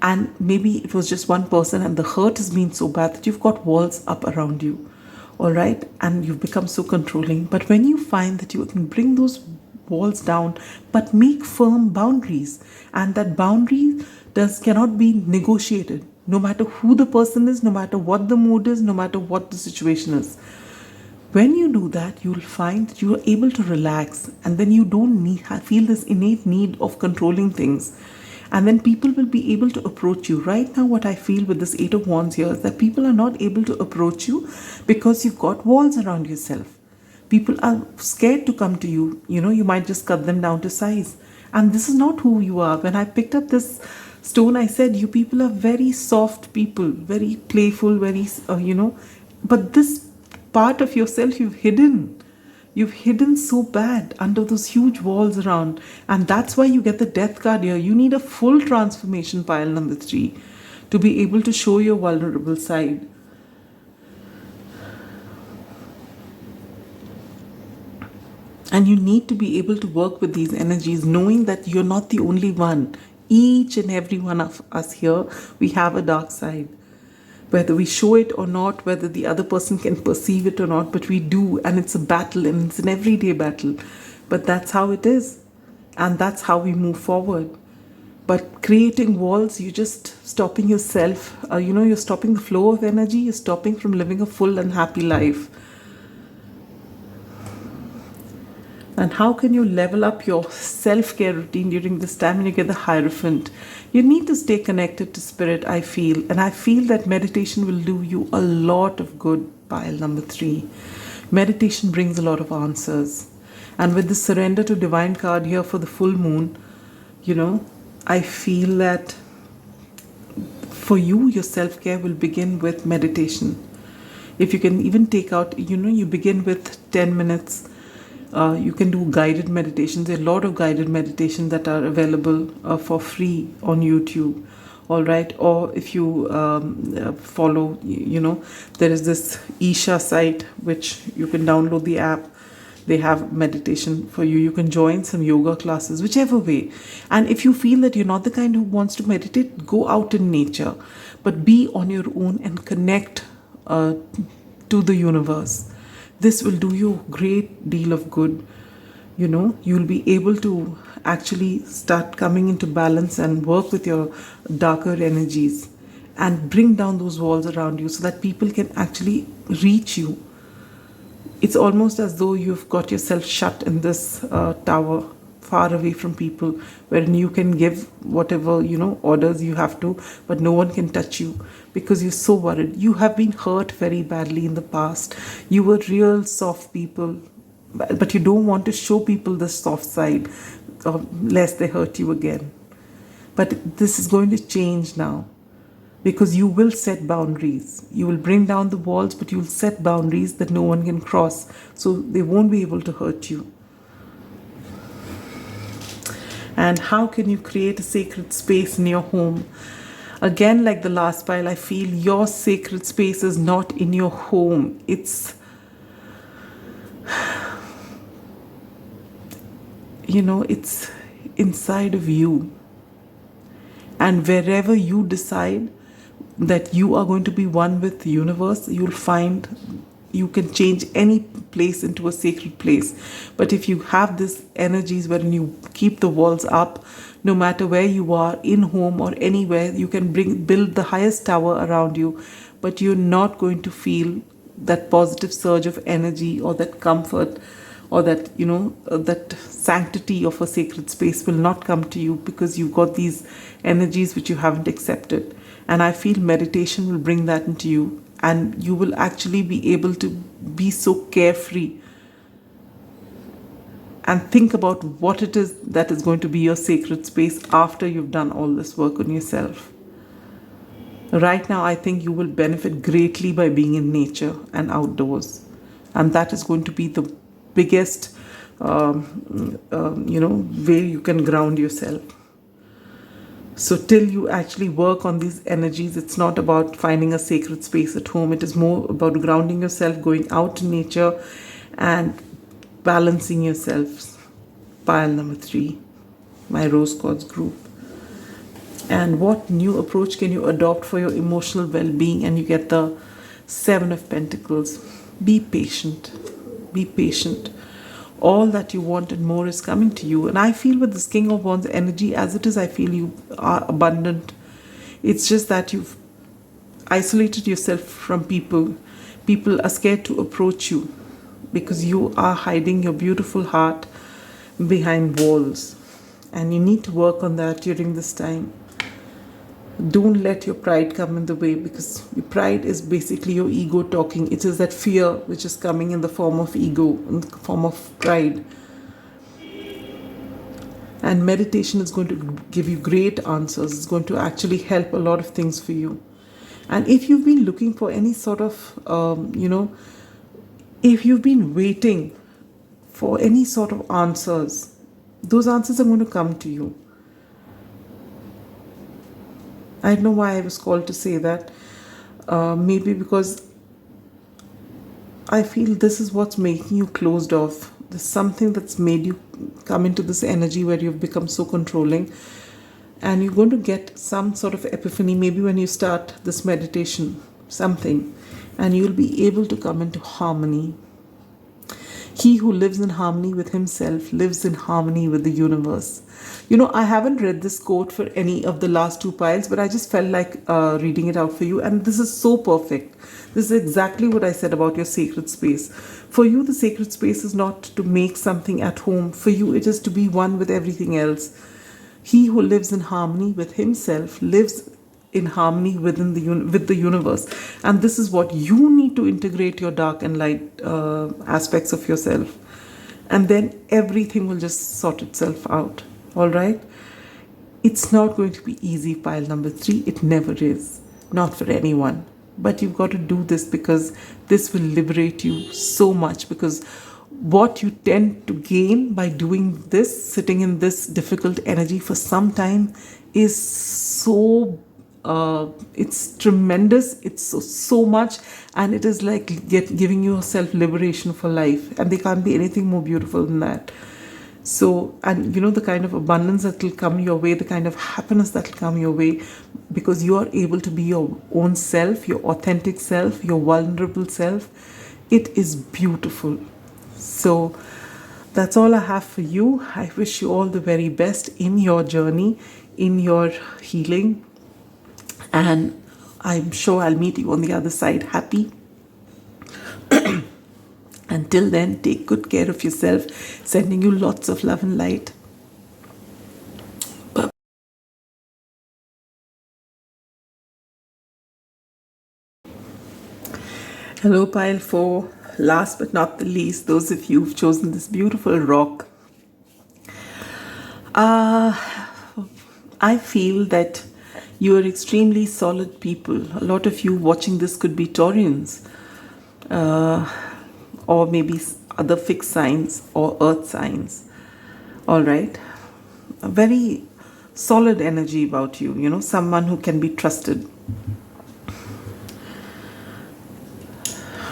and maybe it was just one person and the hurt has been so bad that you've got walls up around you, all right, and you've become so controlling. But when you find that you can bring those walls down but make firm boundaries, and that boundary cannot be negotiated, no matter who the person is, no matter what the mood is, no matter what the situation is. When you do that, you'll find that you are able to relax, and then you don't feel this innate need of controlling things. And then people will be able to approach you. Right now, what I feel with this Eight of Wands here is that people are not able to approach you because you've got walls around yourself. People are scared to come to you. You might just cut them down to size. And this is not who you are. When I picked up this stone, I said, you people are very soft people, very playful, but this part of yourself you've hidden. You've hidden so bad under those huge walls around. And that's why you get the death card here. You need a full transformation, pile number 3, to be able to show your vulnerable side. And you need to be able to work with these energies, knowing that you're not the only one. Each and every one of us here, we have a dark side. Whether we show it or not, whether the other person can perceive it or not, but we do, and it's a battle, and it's an everyday battle. But that's how it is, and that's how we move forward. But creating walls, you're just stopping yourself, you're stopping the flow of energy, you're stopping from living a full and happy life. And how can you level up your self-care routine during this time when you get the Hierophant? You need to stay connected to spirit, I feel. And I feel that meditation will do you a lot of good, pile number 3. Meditation brings a lot of answers. And with the surrender to divine card here for the full moon, I feel that for you, your self-care will begin with meditation. If you can even take out, you begin with 10 minutes. You can do guided meditations. There are a lot of guided meditations that are available for free on YouTube. All right. Or if you follow, there is this Isha site, which you can download the app. They have meditation for you. You can join some yoga classes, whichever way. And if you feel that you're not the kind who wants to meditate, go out in nature. But be on your own and connect to the universe. This will do you a great deal of good. You'll be able to actually start coming into balance and work with your darker energies and bring down those walls around you so that people can actually reach you. It's almost as though you've got yourself shut in this tower, far away from people, wherein you can give whatever, orders you have to, but no one can touch you because you're so worried. You have been hurt very badly in the past. You were real soft people, but you don't want to show people the soft side, lest they hurt you again. But this is going to change now, because you will set boundaries. You will bring down the walls, but you will set boundaries that no one can cross, so they won't be able to hurt you. And how can you create a sacred space in your home? Again, like the last pile, I feel your sacred space is not in your home. It's, it's inside of you. And wherever you decide that you are going to be one with the universe, you'll find you can change any place into a sacred place. But if you have these energies wherein you keep the walls up, no matter where you are, in home or anywhere, you can build the highest tower around you, but you're not going to feel that positive surge of energy or that comfort or that, that sanctity of a sacred space will not come to you because you've got these energies which you haven't accepted. And I feel meditation will bring that into you, and you will actually be able to be so carefree and think about what it is that is going to be your sacred space after you've done all this work on yourself. Right now, I think you will benefit greatly by being in nature and outdoors. And that is going to be the biggest, way you can ground yourself. So, till you actually work on these energies, it's not about finding a sacred space at home. It is more about grounding yourself, going out in nature, and balancing yourself. Pile number 3, my rose quartz group. And what new approach can you adopt for your emotional well being? And you get the 7 of Pentacles. Be patient. Be patient. All that you want and more is coming to you. And I feel with this King of Wands energy, as it is, I feel you are abundant. It's just that you've isolated yourself from people. People are scared to approach you because you are hiding your beautiful heart behind walls. And you need to work on that during this time. Don't let your pride come in the way, because your pride is basically your ego talking. It is that fear which is coming in the form of ego, in the form of pride. And meditation is going to give you great answers. It's going to actually help a lot of things for you. And if you've been looking for any sort of, if you've been waiting for any sort of answers, those answers are going to come to you. I don't know why I was called to say that. Maybe because I feel this is what's making you closed off. There's something that's made you come into this energy where you've become so controlling. And you're going to get some sort of epiphany, maybe when you start this meditation, something. And you'll be able to come into harmony. He who lives in harmony with himself lives in harmony with the universe. I haven't read this quote for any of the last 2 piles, but I just felt like reading it out for you. And this is so perfect. This is exactly what I said about your sacred space. For you, the sacred space is not to make something at home. For you, it is to be one with everything else. He who lives in harmony with himself lives in harmony with the universe. And this is what you need to integrate, your dark and light aspects of yourself. And then everything will just sort itself out. All right? It's not going to be easy, pile number 3. It never is. Not for anyone. But you've got to do this because this will liberate you so much. Because what you tend to gain by doing this, sitting in this difficult energy for some time, is so it's tremendous. It's so much, and it is like giving yourself liberation for life. And there can't be anything more beautiful than that. So, and the kind of abundance that will come your way, the kind of happiness that will come your way, because you are able to be your own self, your authentic self, your vulnerable self. It is beautiful. So that's all I have for you. I wish you all the very best in your journey, in your healing. And I'm sure I'll meet you on the other side happy. Until then, take good care of yourself. Sending you lots of love and light. Bye. Hello, pile 4. Last but not the least, those of you who've chosen this beautiful rock. I feel that you are extremely solid people. A lot of you watching this could be Taurians. Or maybe other fixed signs or earth signs. All right. A very solid energy about you, someone who can be trusted.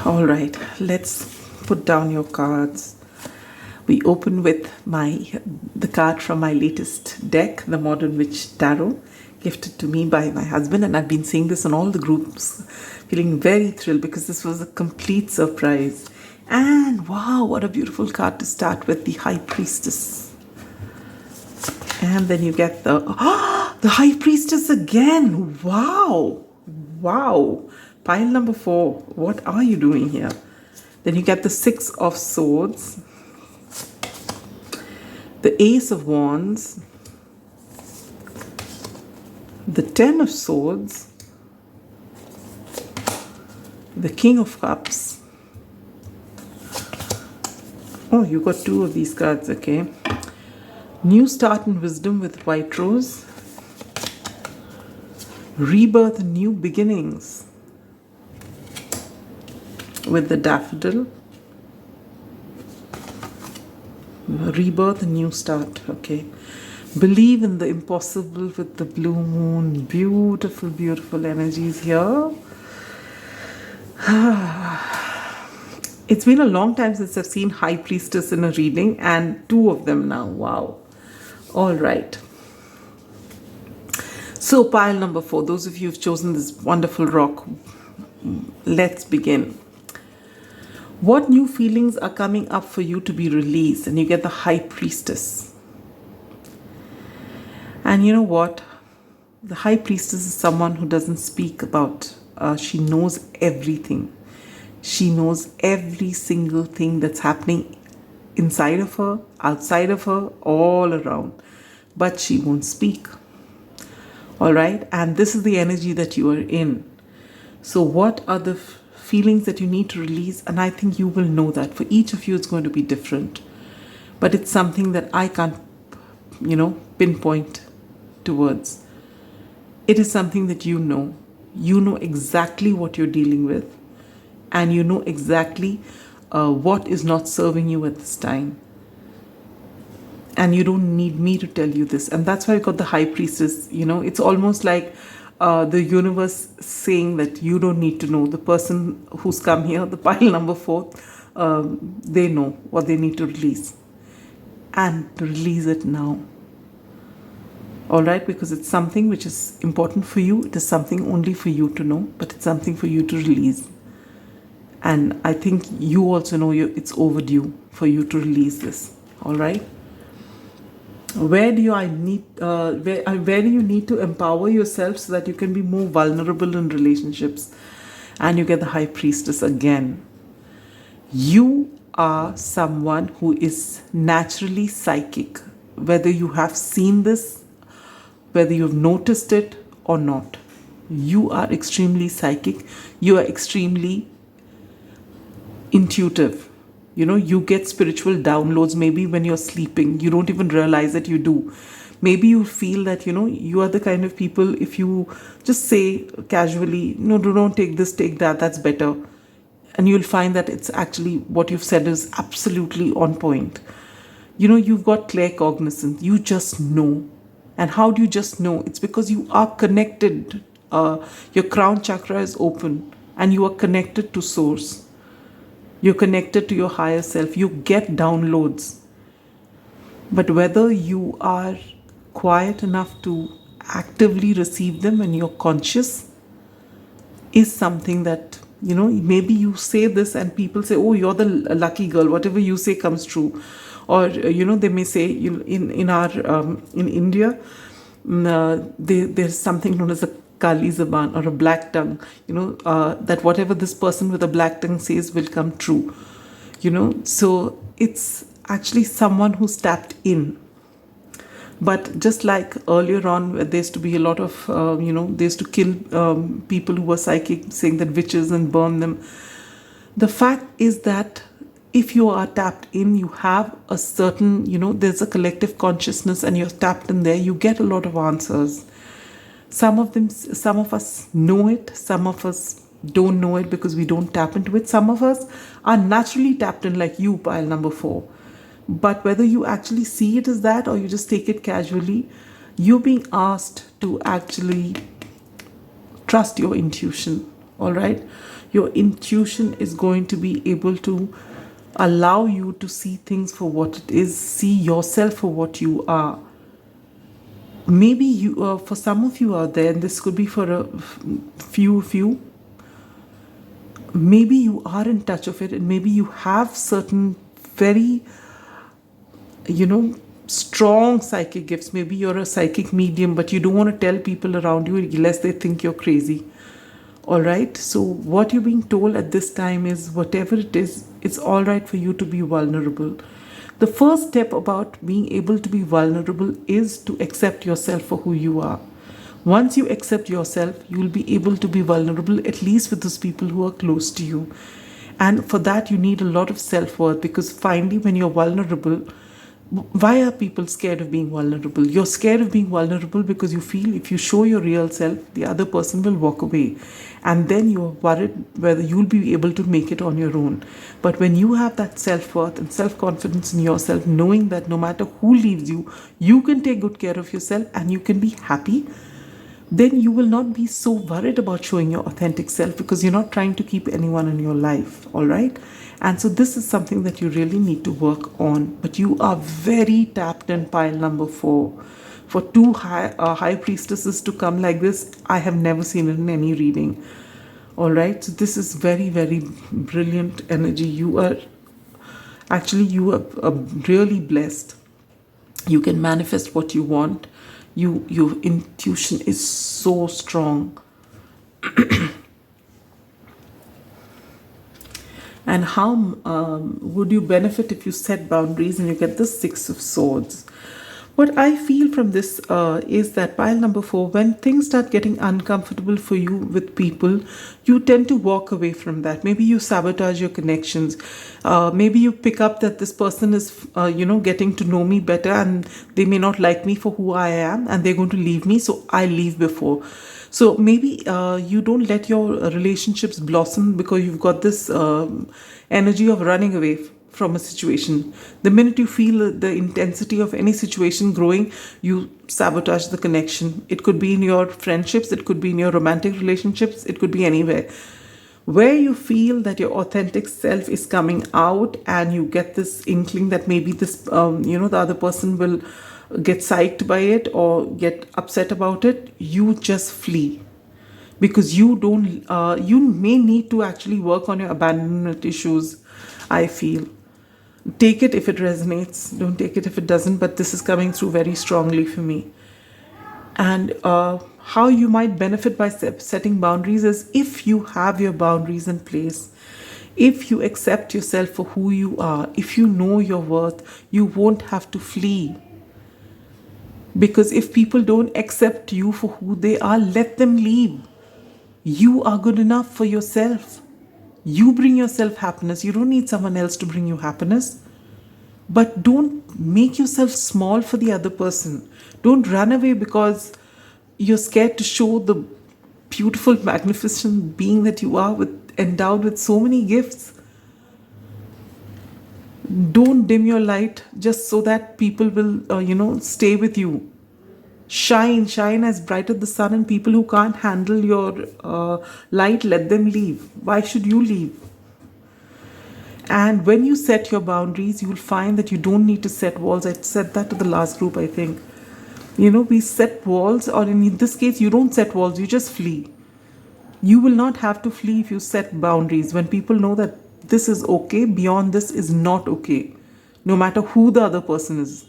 All right, let's put down your cards. We open with the card from my latest deck, the Modern Witch Tarot, gifted to me by my husband. And I've been seeing this on all the groups, feeling very thrilled because this was a complete surprise. And wow, what a beautiful card to start with, the High Priestess. And then you get the High Priestess again. Wow. Pile number 4. What are you doing here? Then you get the 6 of Swords, the Ace of Wands, the 10 of Swords, the King of Cups. Oh, you got 2 of these cards, okay. New Start in Wisdom with White Rose. rebirth, new beginnings with the daffodil. Rebirth, a new start. Okay. Believe in the impossible with the blue moon. Beautiful, beautiful energies here. It's been a long time since I've seen High Priestess in a reading, and two of them now. Wow. All right. So, pile number 4, those of you who've chosen this wonderful rock, let's begin. What new feelings are coming up for you to be released? And you get the High Priestess. And you know what? The High Priestess is someone who doesn't speak about, she knows everything. She knows every single thing that's happening inside of her, outside of her, all around. But she won't speak. All right? And this is the energy that you are in. So what are the feelings that you need to release? And I think you will know that. For each of you, it's going to be different. But it's something that I can't, pinpoint towards. It is something that you know. You know exactly what you're dealing with. And you know exactly what is not serving you at this time. And you don't need me to tell you this. And that's why I got the High Priestess. It's almost like the universe saying that you don't need to know. The person who's come here, the pile number 4, they know what they need to release. And release it now. All right? Because it's something which is important for you. It is something only for you to know. But it's something for you to release. And I think you also know it's overdue for you to release this. All right? Where do you need to empower yourself so that you can be more vulnerable in relationships? And you get the High Priestess again. You are someone who is naturally psychic. Whether you have seen this, whether you've noticed it or not. You are extremely psychic. You are extremely intuitive. You get spiritual downloads maybe when you're sleeping. You don't even realize that you do. Maybe you feel that, you are the kind of people, if you just say casually, no, don't take this, take that, that's better. And you'll find that it's actually what you've said is absolutely on point. You've got claircognizance. You just know. And how do you just know? It's because you are connected. Your crown chakra is open and you are connected to source. You're connected to your higher self. You get downloads. But whether you are quiet enough to actively receive them when you're conscious is something that, maybe you say this and people say, oh, you're the lucky girl. Whatever you say comes true. Or, they may say in India, there's something known as a Kali Zaban or a black tongue, that whatever this person with a black tongue says will come true, So it's actually someone who's tapped in. But just like earlier on, where there used to be a lot of, they used to kill people who were psychic, saying that witches and burn them. The fact is that if you are tapped in, you have a certain, there's a collective consciousness and you're tapped in there, you get a lot of answers. Some of us know it, some of us don't know it because we don't tap into it. Some of us are naturally tapped in, like you, pile number 4. But whether you actually see it as that or you just take it casually, you're being asked to actually trust your intuition. All right? Your intuition is going to be able to allow you to see things for what it is, see yourself for what you are. Maybe you, for some of you out there, and this could be for a few of you, maybe you are in touch of it, and maybe you have certain very, strong psychic gifts. Maybe you're a psychic medium, but you don't want to tell people around you lest they think you're crazy. All right? So what you're being told at this time is whatever it is, it's all right for you to be vulnerable. The first step about being able to be vulnerable is to accept yourself for who you are. Once you accept yourself, you will be able to be vulnerable, at least with those people who are close to you. And for that, you need a lot of self-worth, because finally, when you're vulnerable, Why are people scared of being vulnerable? You're scared of being vulnerable because you feel if you show your real self, the other person will walk away. And then you're worried whether you'll be able to make it on your own. But when you have that self worth and self confidence in yourself, knowing that no matter who leaves you, you can take good care of yourself and you can be happy, then you will not be so worried about showing your authentic self because you're not trying to keep anyone in your life, all right? And so this is something that you really need to work on. But you are very tapped in pile number 4. For two high priestesses to come like this, I have never seen it in any reading. All right, so this is very, very brilliant energy. You are really blessed. You can manifest what you want. Your intuition is so strong. And how would you benefit if you set boundaries and you get the 6 of Swords? What I feel from this is that pile number 4, when things start getting uncomfortable for you with people, you tend to walk away from that. Maybe you sabotage your connections. Maybe you pick up that this person is, getting to know me better and they may not like me for who I am and they're going to leave me, so I leave before. So maybe you don't let your relationships blossom because you've got this energy of running away from a situation. The minute you feel the intensity of any situation growing, you sabotage the connection. It could be in your friendships, it could be in your romantic relationships, it could be anywhere. Where you feel that your authentic self is coming out and you get this inkling that maybe this, the other person will get psyched by it or get upset about it, you just flee. Because you may need to actually work on your abandonment issues, I feel. Take it if it resonates, don't take it if it doesn't, but this is coming through very strongly for me. And how you might benefit by setting boundaries is if you have your boundaries in place, if you accept yourself for who you are, if you know your worth, you won't have to flee. Because if people don't accept you for who they are, let them leave. You are good enough for yourself. You bring yourself happiness. You don't need someone else to bring you happiness. But don't make yourself small for the other person. Don't run away because you're scared to show the beautiful, magnificent being that you are, endowed with so many gifts. Don't dim your light just so that people will, stay with you. Shine as bright as the sun, and people who can't handle your light, let them leave. Why should you leave? And when you set your boundaries, you'll find that you don't need to set walls. I said that to the last group, I think. We set walls, or in this case, you don't set walls, you just flee. You will not have to flee if you set boundaries. When people know that this is okay, beyond this is not okay, no matter who the other person is.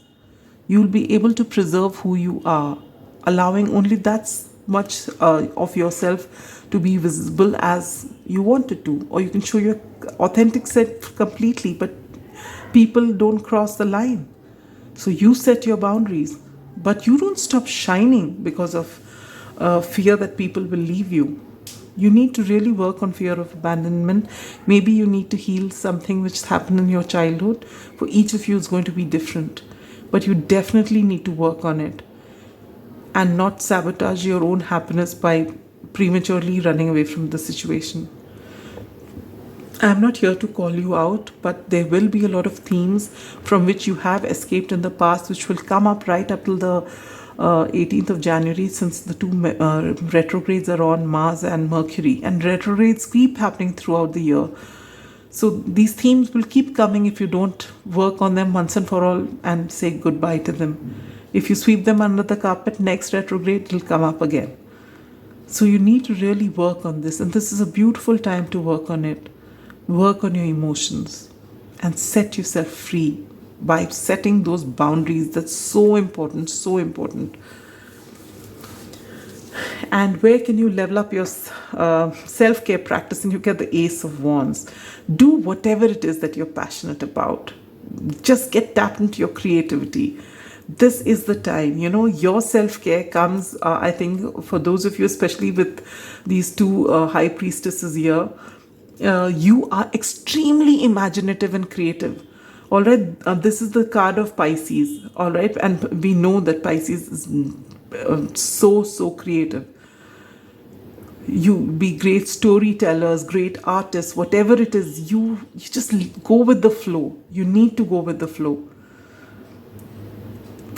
You'll be able to preserve who you are, allowing only that much of yourself to be visible as you want it to. Or you can show your authentic self completely, but people don't cross the line. So you set your boundaries, but you don't stop shining because of fear that people will leave you. You need to really work on fear of abandonment. Maybe you need to heal something which happened in your childhood. For each of you, it's going to be different. But you definitely need to work on it and not sabotage your own happiness by prematurely running away from the situation. I'm not here to call you out, but there will be a lot of themes from which you have escaped in the past, which will come up right up till the 18th of January, since the two retrogrades are on Mars and Mercury, and retrogrades keep happening throughout the year. So these themes will keep coming if you don't work on them once and for all and say goodbye to them. If you sweep them under the carpet, next retrograde will come up again. So you need to really work on this, and this is a beautiful time to work on it. Work on your emotions and set yourself free by setting those boundaries. That's so important, so important. And where can you level up your self-care practice? And you get the Ace of Wands. Do whatever it is that you're passionate about. Just get tapped into your creativity. This is the time. Your self-care comes, I think, for those of you, especially with these two high priestesses here, you are extremely imaginative and creative. All right, this is the card of Pisces. All right, and we know that Pisces is so creative. You be great storytellers, great artists, whatever it is. You just go with the flow. You need to go with the flow,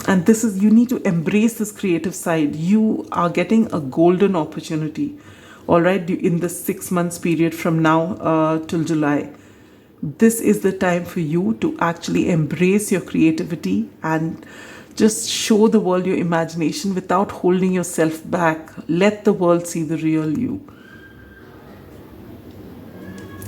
and this is, you need to embrace this creative side. You are getting a golden opportunity. All right, in this 6 months period from now till July, this is the time for you to actually embrace your creativity and just show the world your imagination without holding yourself back. Let the world see the real you.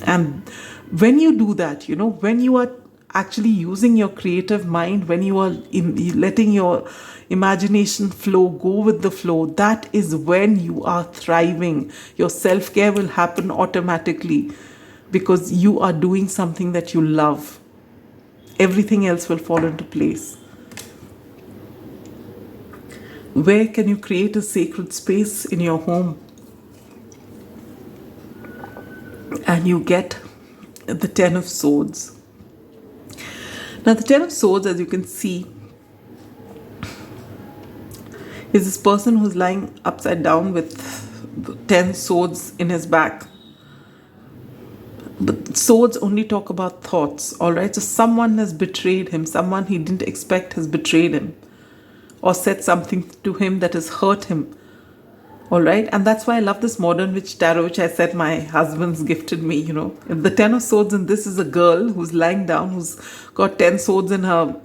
And when you do that, when you are actually using your creative mind, when you are letting your imagination flow, go with the flow, that is when you are thriving. Your self-care will happen automatically because you are doing something that you love. Everything else will fall into place. Where can you create a sacred space in your home? And you get the Ten of Swords. Now the Ten of Swords, as you can see, is this person who's lying upside down with 10 swords in his back. But swords only talk about thoughts, all right? So someone has betrayed him. Someone he didn't expect has betrayed him or said something to him that has hurt him, all right? And that's why I love this Modern Witch Tarot, which I said my husband's gifted me, The Ten of Swords, and this is a girl who's lying down, who's got 10 swords in her,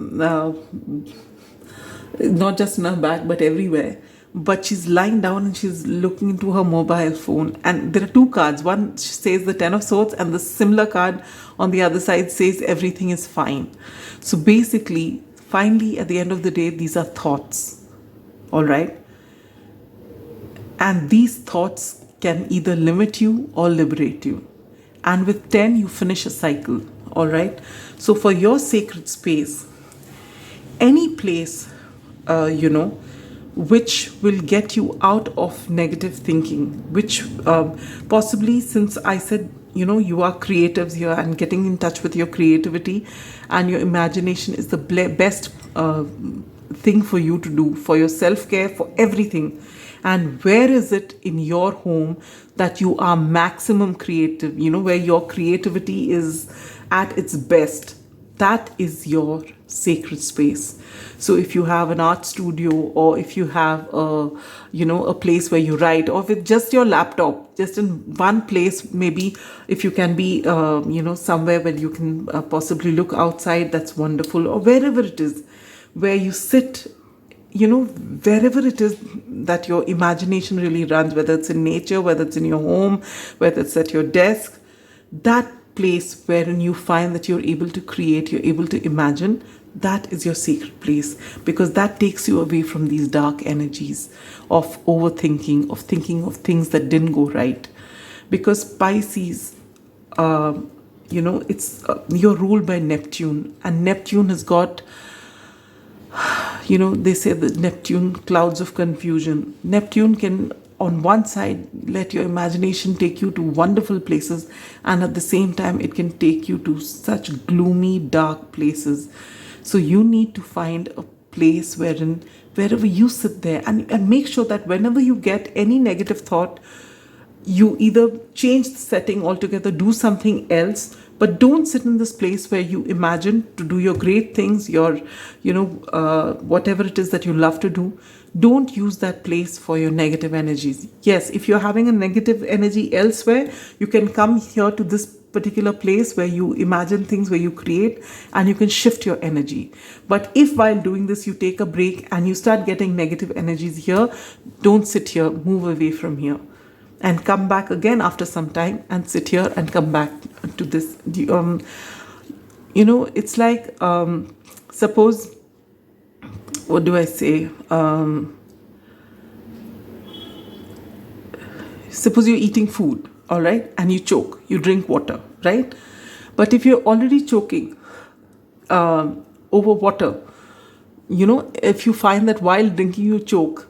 not just in her back, but everywhere. But she's lying down and she's looking into her mobile phone. And there are two cards. One says the Ten of Swords, and the similar card on the other side says everything is fine. So basically, finally, at the end of the day, these are thoughts. All right? And these thoughts can either limit you or liberate you. And with 10, you finish a cycle. All right? So for your sacred space, any place, which will get you out of negative thinking, which possibly, since I said, you are creatives here, and getting in touch with your creativity and your imagination is the best thing for you to do, for your self-care, for everything. And where is it in your home that you are maximum creative, where your creativity is at its best? That is your sacred space. So if you have an art studio, or if you have a place where you write, or with just your laptop, just in one place, maybe if you can be somewhere where you can possibly look outside, that's wonderful. Or wherever it is where you sit, wherever it is that your imagination really runs, whether it's in nature, whether it's in your home, whether it's at your desk, that place wherein you find that you're able to create, you're able to imagine, that is your sacred place, because that takes you away from these dark energies of overthinking, of thinking of things that didn't go right. Because Pisces, it's you're ruled by Neptune, and Neptune has got, they say that Neptune, clouds of confusion. Neptune can, on one side, let your imagination take you to wonderful places, and at the same time, it can take you to such gloomy, dark places. So you need to find a place wherever you sit there, and make sure that whenever you get any negative thought, you either change the setting altogether, do something else, but don't sit in this place where you imagine to do your great things, your, whatever it is that you love to do. Don't use that place for your negative energies. Yes, if you're having a negative energy elsewhere, you can come here to this particular place where you imagine things, where you create, and you can shift your energy. But if while doing this, you take a break and you start getting negative energies here, don't sit here, move away from here. And come back again after some time and sit here and come back to this. It's like, suppose, what do I say? Suppose you're eating food, all right, and you choke, you drink water, right? But if you're already choking over water, if you find that while drinking you choke,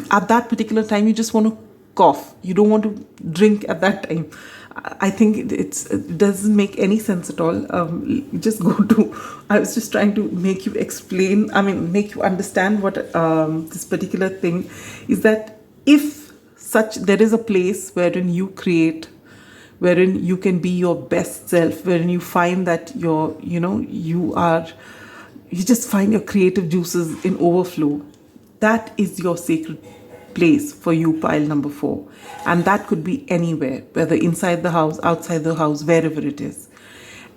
at that particular time, you just want to cough. You don't want to drink at that time. I think it doesn't make any sense at all. Just go to. I was just trying to make you explain. I mean, make you understand what this particular thing is. That if there is a place wherein you create, wherein you can be your best self, wherein you find that you just find your creative juices in overflow. That is your sacred place for you, pile number 4. And that could be anywhere, whether inside the house, outside the house, wherever it is.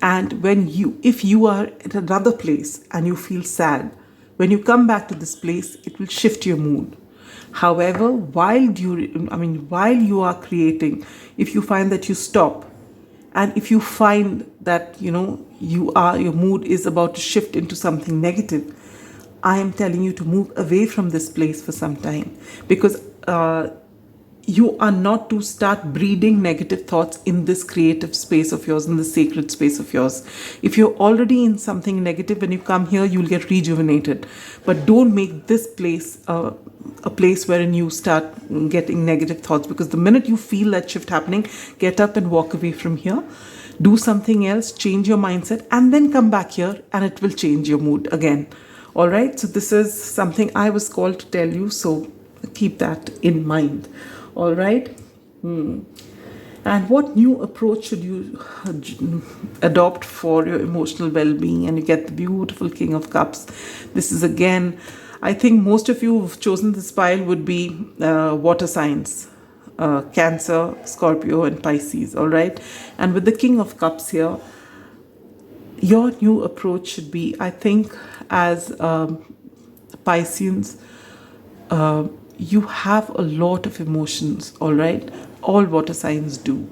And if you are at another place and you feel sad, when you come back to this place, it will shift your mood. However, while you are creating, if you find that you stop, and if you find that your mood is about to shift into something negative, I am telling you to move away from this place for some time, because you are not to start breeding negative thoughts in this creative space of yours, in the sacred space of yours. If you're already in something negative, when you come here, you'll get rejuvenated. But don't make this place a place wherein you start getting negative thoughts, because the minute you feel that shift happening, get up and walk away from here. Do something else, change your mindset, and then come back here, and it will change your mood again. All right, so this is something I was called to tell you, so keep that in mind. All right. And what new approach should you adopt for your emotional well-being? And you get the beautiful King of Cups. This is, again, I think most of you who've chosen this pile would be water signs, Cancer, Scorpio, and Pisces. All right. And with the King of Cups here, your new approach should be, I think, as Pisceans, you have a lot of emotions, all right? All water signs do.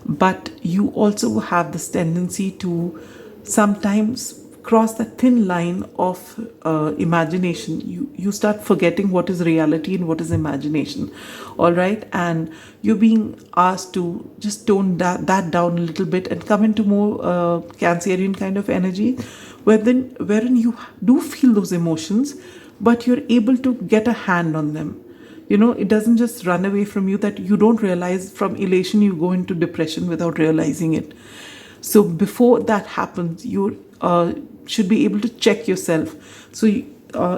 But you also have this tendency to sometimes cross that thin line of imagination. You start forgetting what is reality and what is imagination, all right? And you're being asked to just tone that down a little bit and come into more Cancerian kind of energy, wherein you do feel those emotions, but you're able to get a hand on them. It doesn't just run away from you, that you don't realize from elation you go into depression without realizing it. So before that happens, you should be able to check yourself. So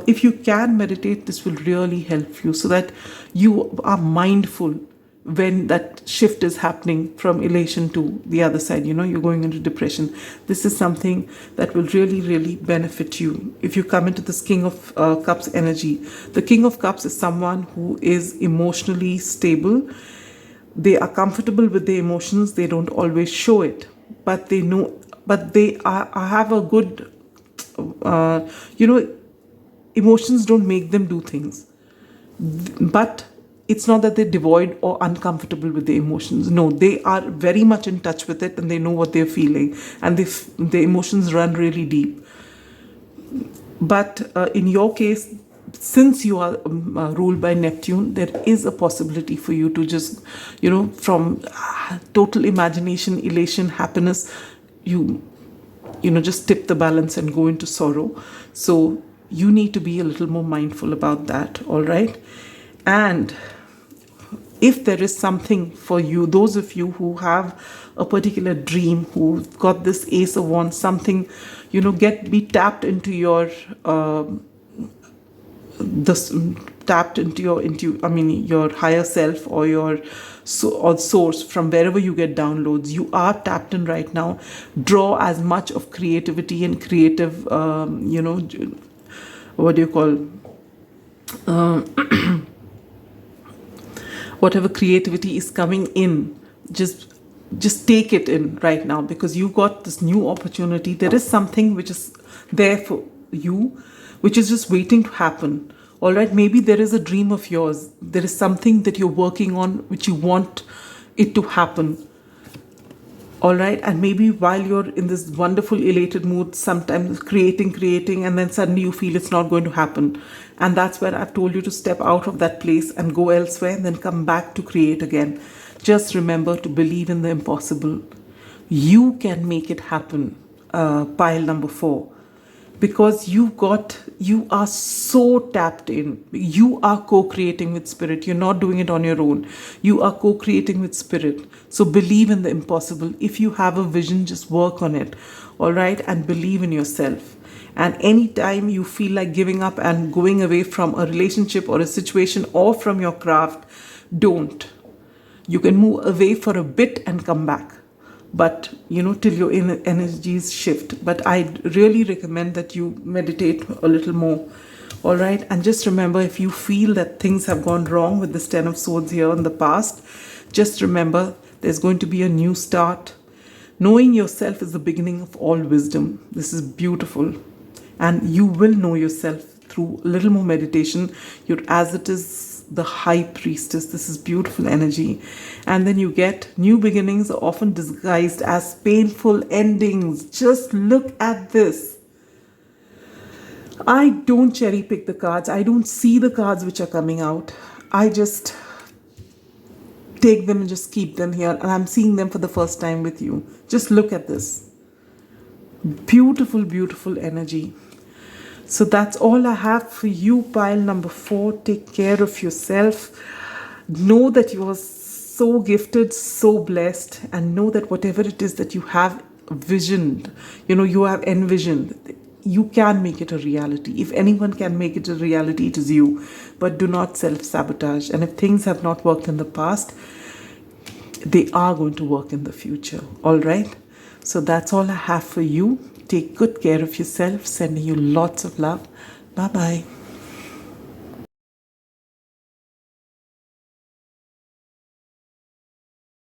if you can meditate, this will really help you, so that you are mindful when that shift is happening from elation to the other side. You're going into depression. This is something that will really, really benefit you if you come into this King of Cups energy. The King of Cups is someone who is emotionally stable. They are comfortable with their emotions. They don't always show it, but they know. But they have a good, emotions don't make them do things. But it's not that they're devoid or uncomfortable with their emotions. No, they are very much in touch with it, and they know what they're feeling, and the emotions run really deep. But in your case, since you are ruled by Neptune, there is a possibility for you to just, from total imagination, elation, happiness, you just tip the balance and go into sorrow. So you need to be a little more mindful about that, all right? And if there is something for you, those of you who have a particular dream, who've got this Ace of Wands, something, be tapped into your your higher self, or your source, from wherever you get downloads. You are tapped in right now. Draw as much of creativity and creative, what do you call, whatever creativity is coming in, just take it in right now, because you got this new opportunity. There is something which is there for you, which is just waiting to happen. All right, maybe there is a dream of yours. There is something that you're working on which you want it to happen. All right, and maybe while you're in this wonderful elated mood, sometimes creating, and then suddenly you feel it's not going to happen. And that's where I've told you to step out of that place and go elsewhere, and then come back to create again. Just remember to believe in the impossible. You can make it happen, pile number 4. because you are so tapped in. You are co-creating with spirit. You're not doing it on your own. You are co-creating with spirit. So believe in the impossible. If you have a vision, just work on it. All right, and believe in yourself. And anytime you feel like giving up and going away from a relationship or a situation or from your craft, don't. You can move away for a bit and come back, but till your inner energies shift. But I really recommend that you meditate a little more. All right, and just remember, if you feel that things have gone wrong with this 10 of swords here in the past, just remember there's going to be a new start. Knowing yourself is the beginning of all wisdom. This is beautiful, and you will know yourself through a little more meditation. You're, as it is, the high priestess. This is beautiful energy. And then you get new beginnings are often disguised as painful endings. Just look at this. I don't cherry pick the cards. I don't see the cards which are coming out. I just take them and just keep them here, and I'm seeing them for the first time with you. Just look at this. Beautiful, beautiful energy. So that's all I have for you, pile number 4. Take care of yourself. Know that you are so gifted, so blessed, and know that whatever it is that you have visioned, you have envisioned, you can make it a reality. If anyone can make it a reality, it is you. But do not self-sabotage. And if things have not worked in the past, they are going to work in the future. All right? So that's all I have for you. Take good care of yourself. Sending you lots of love. Bye-bye.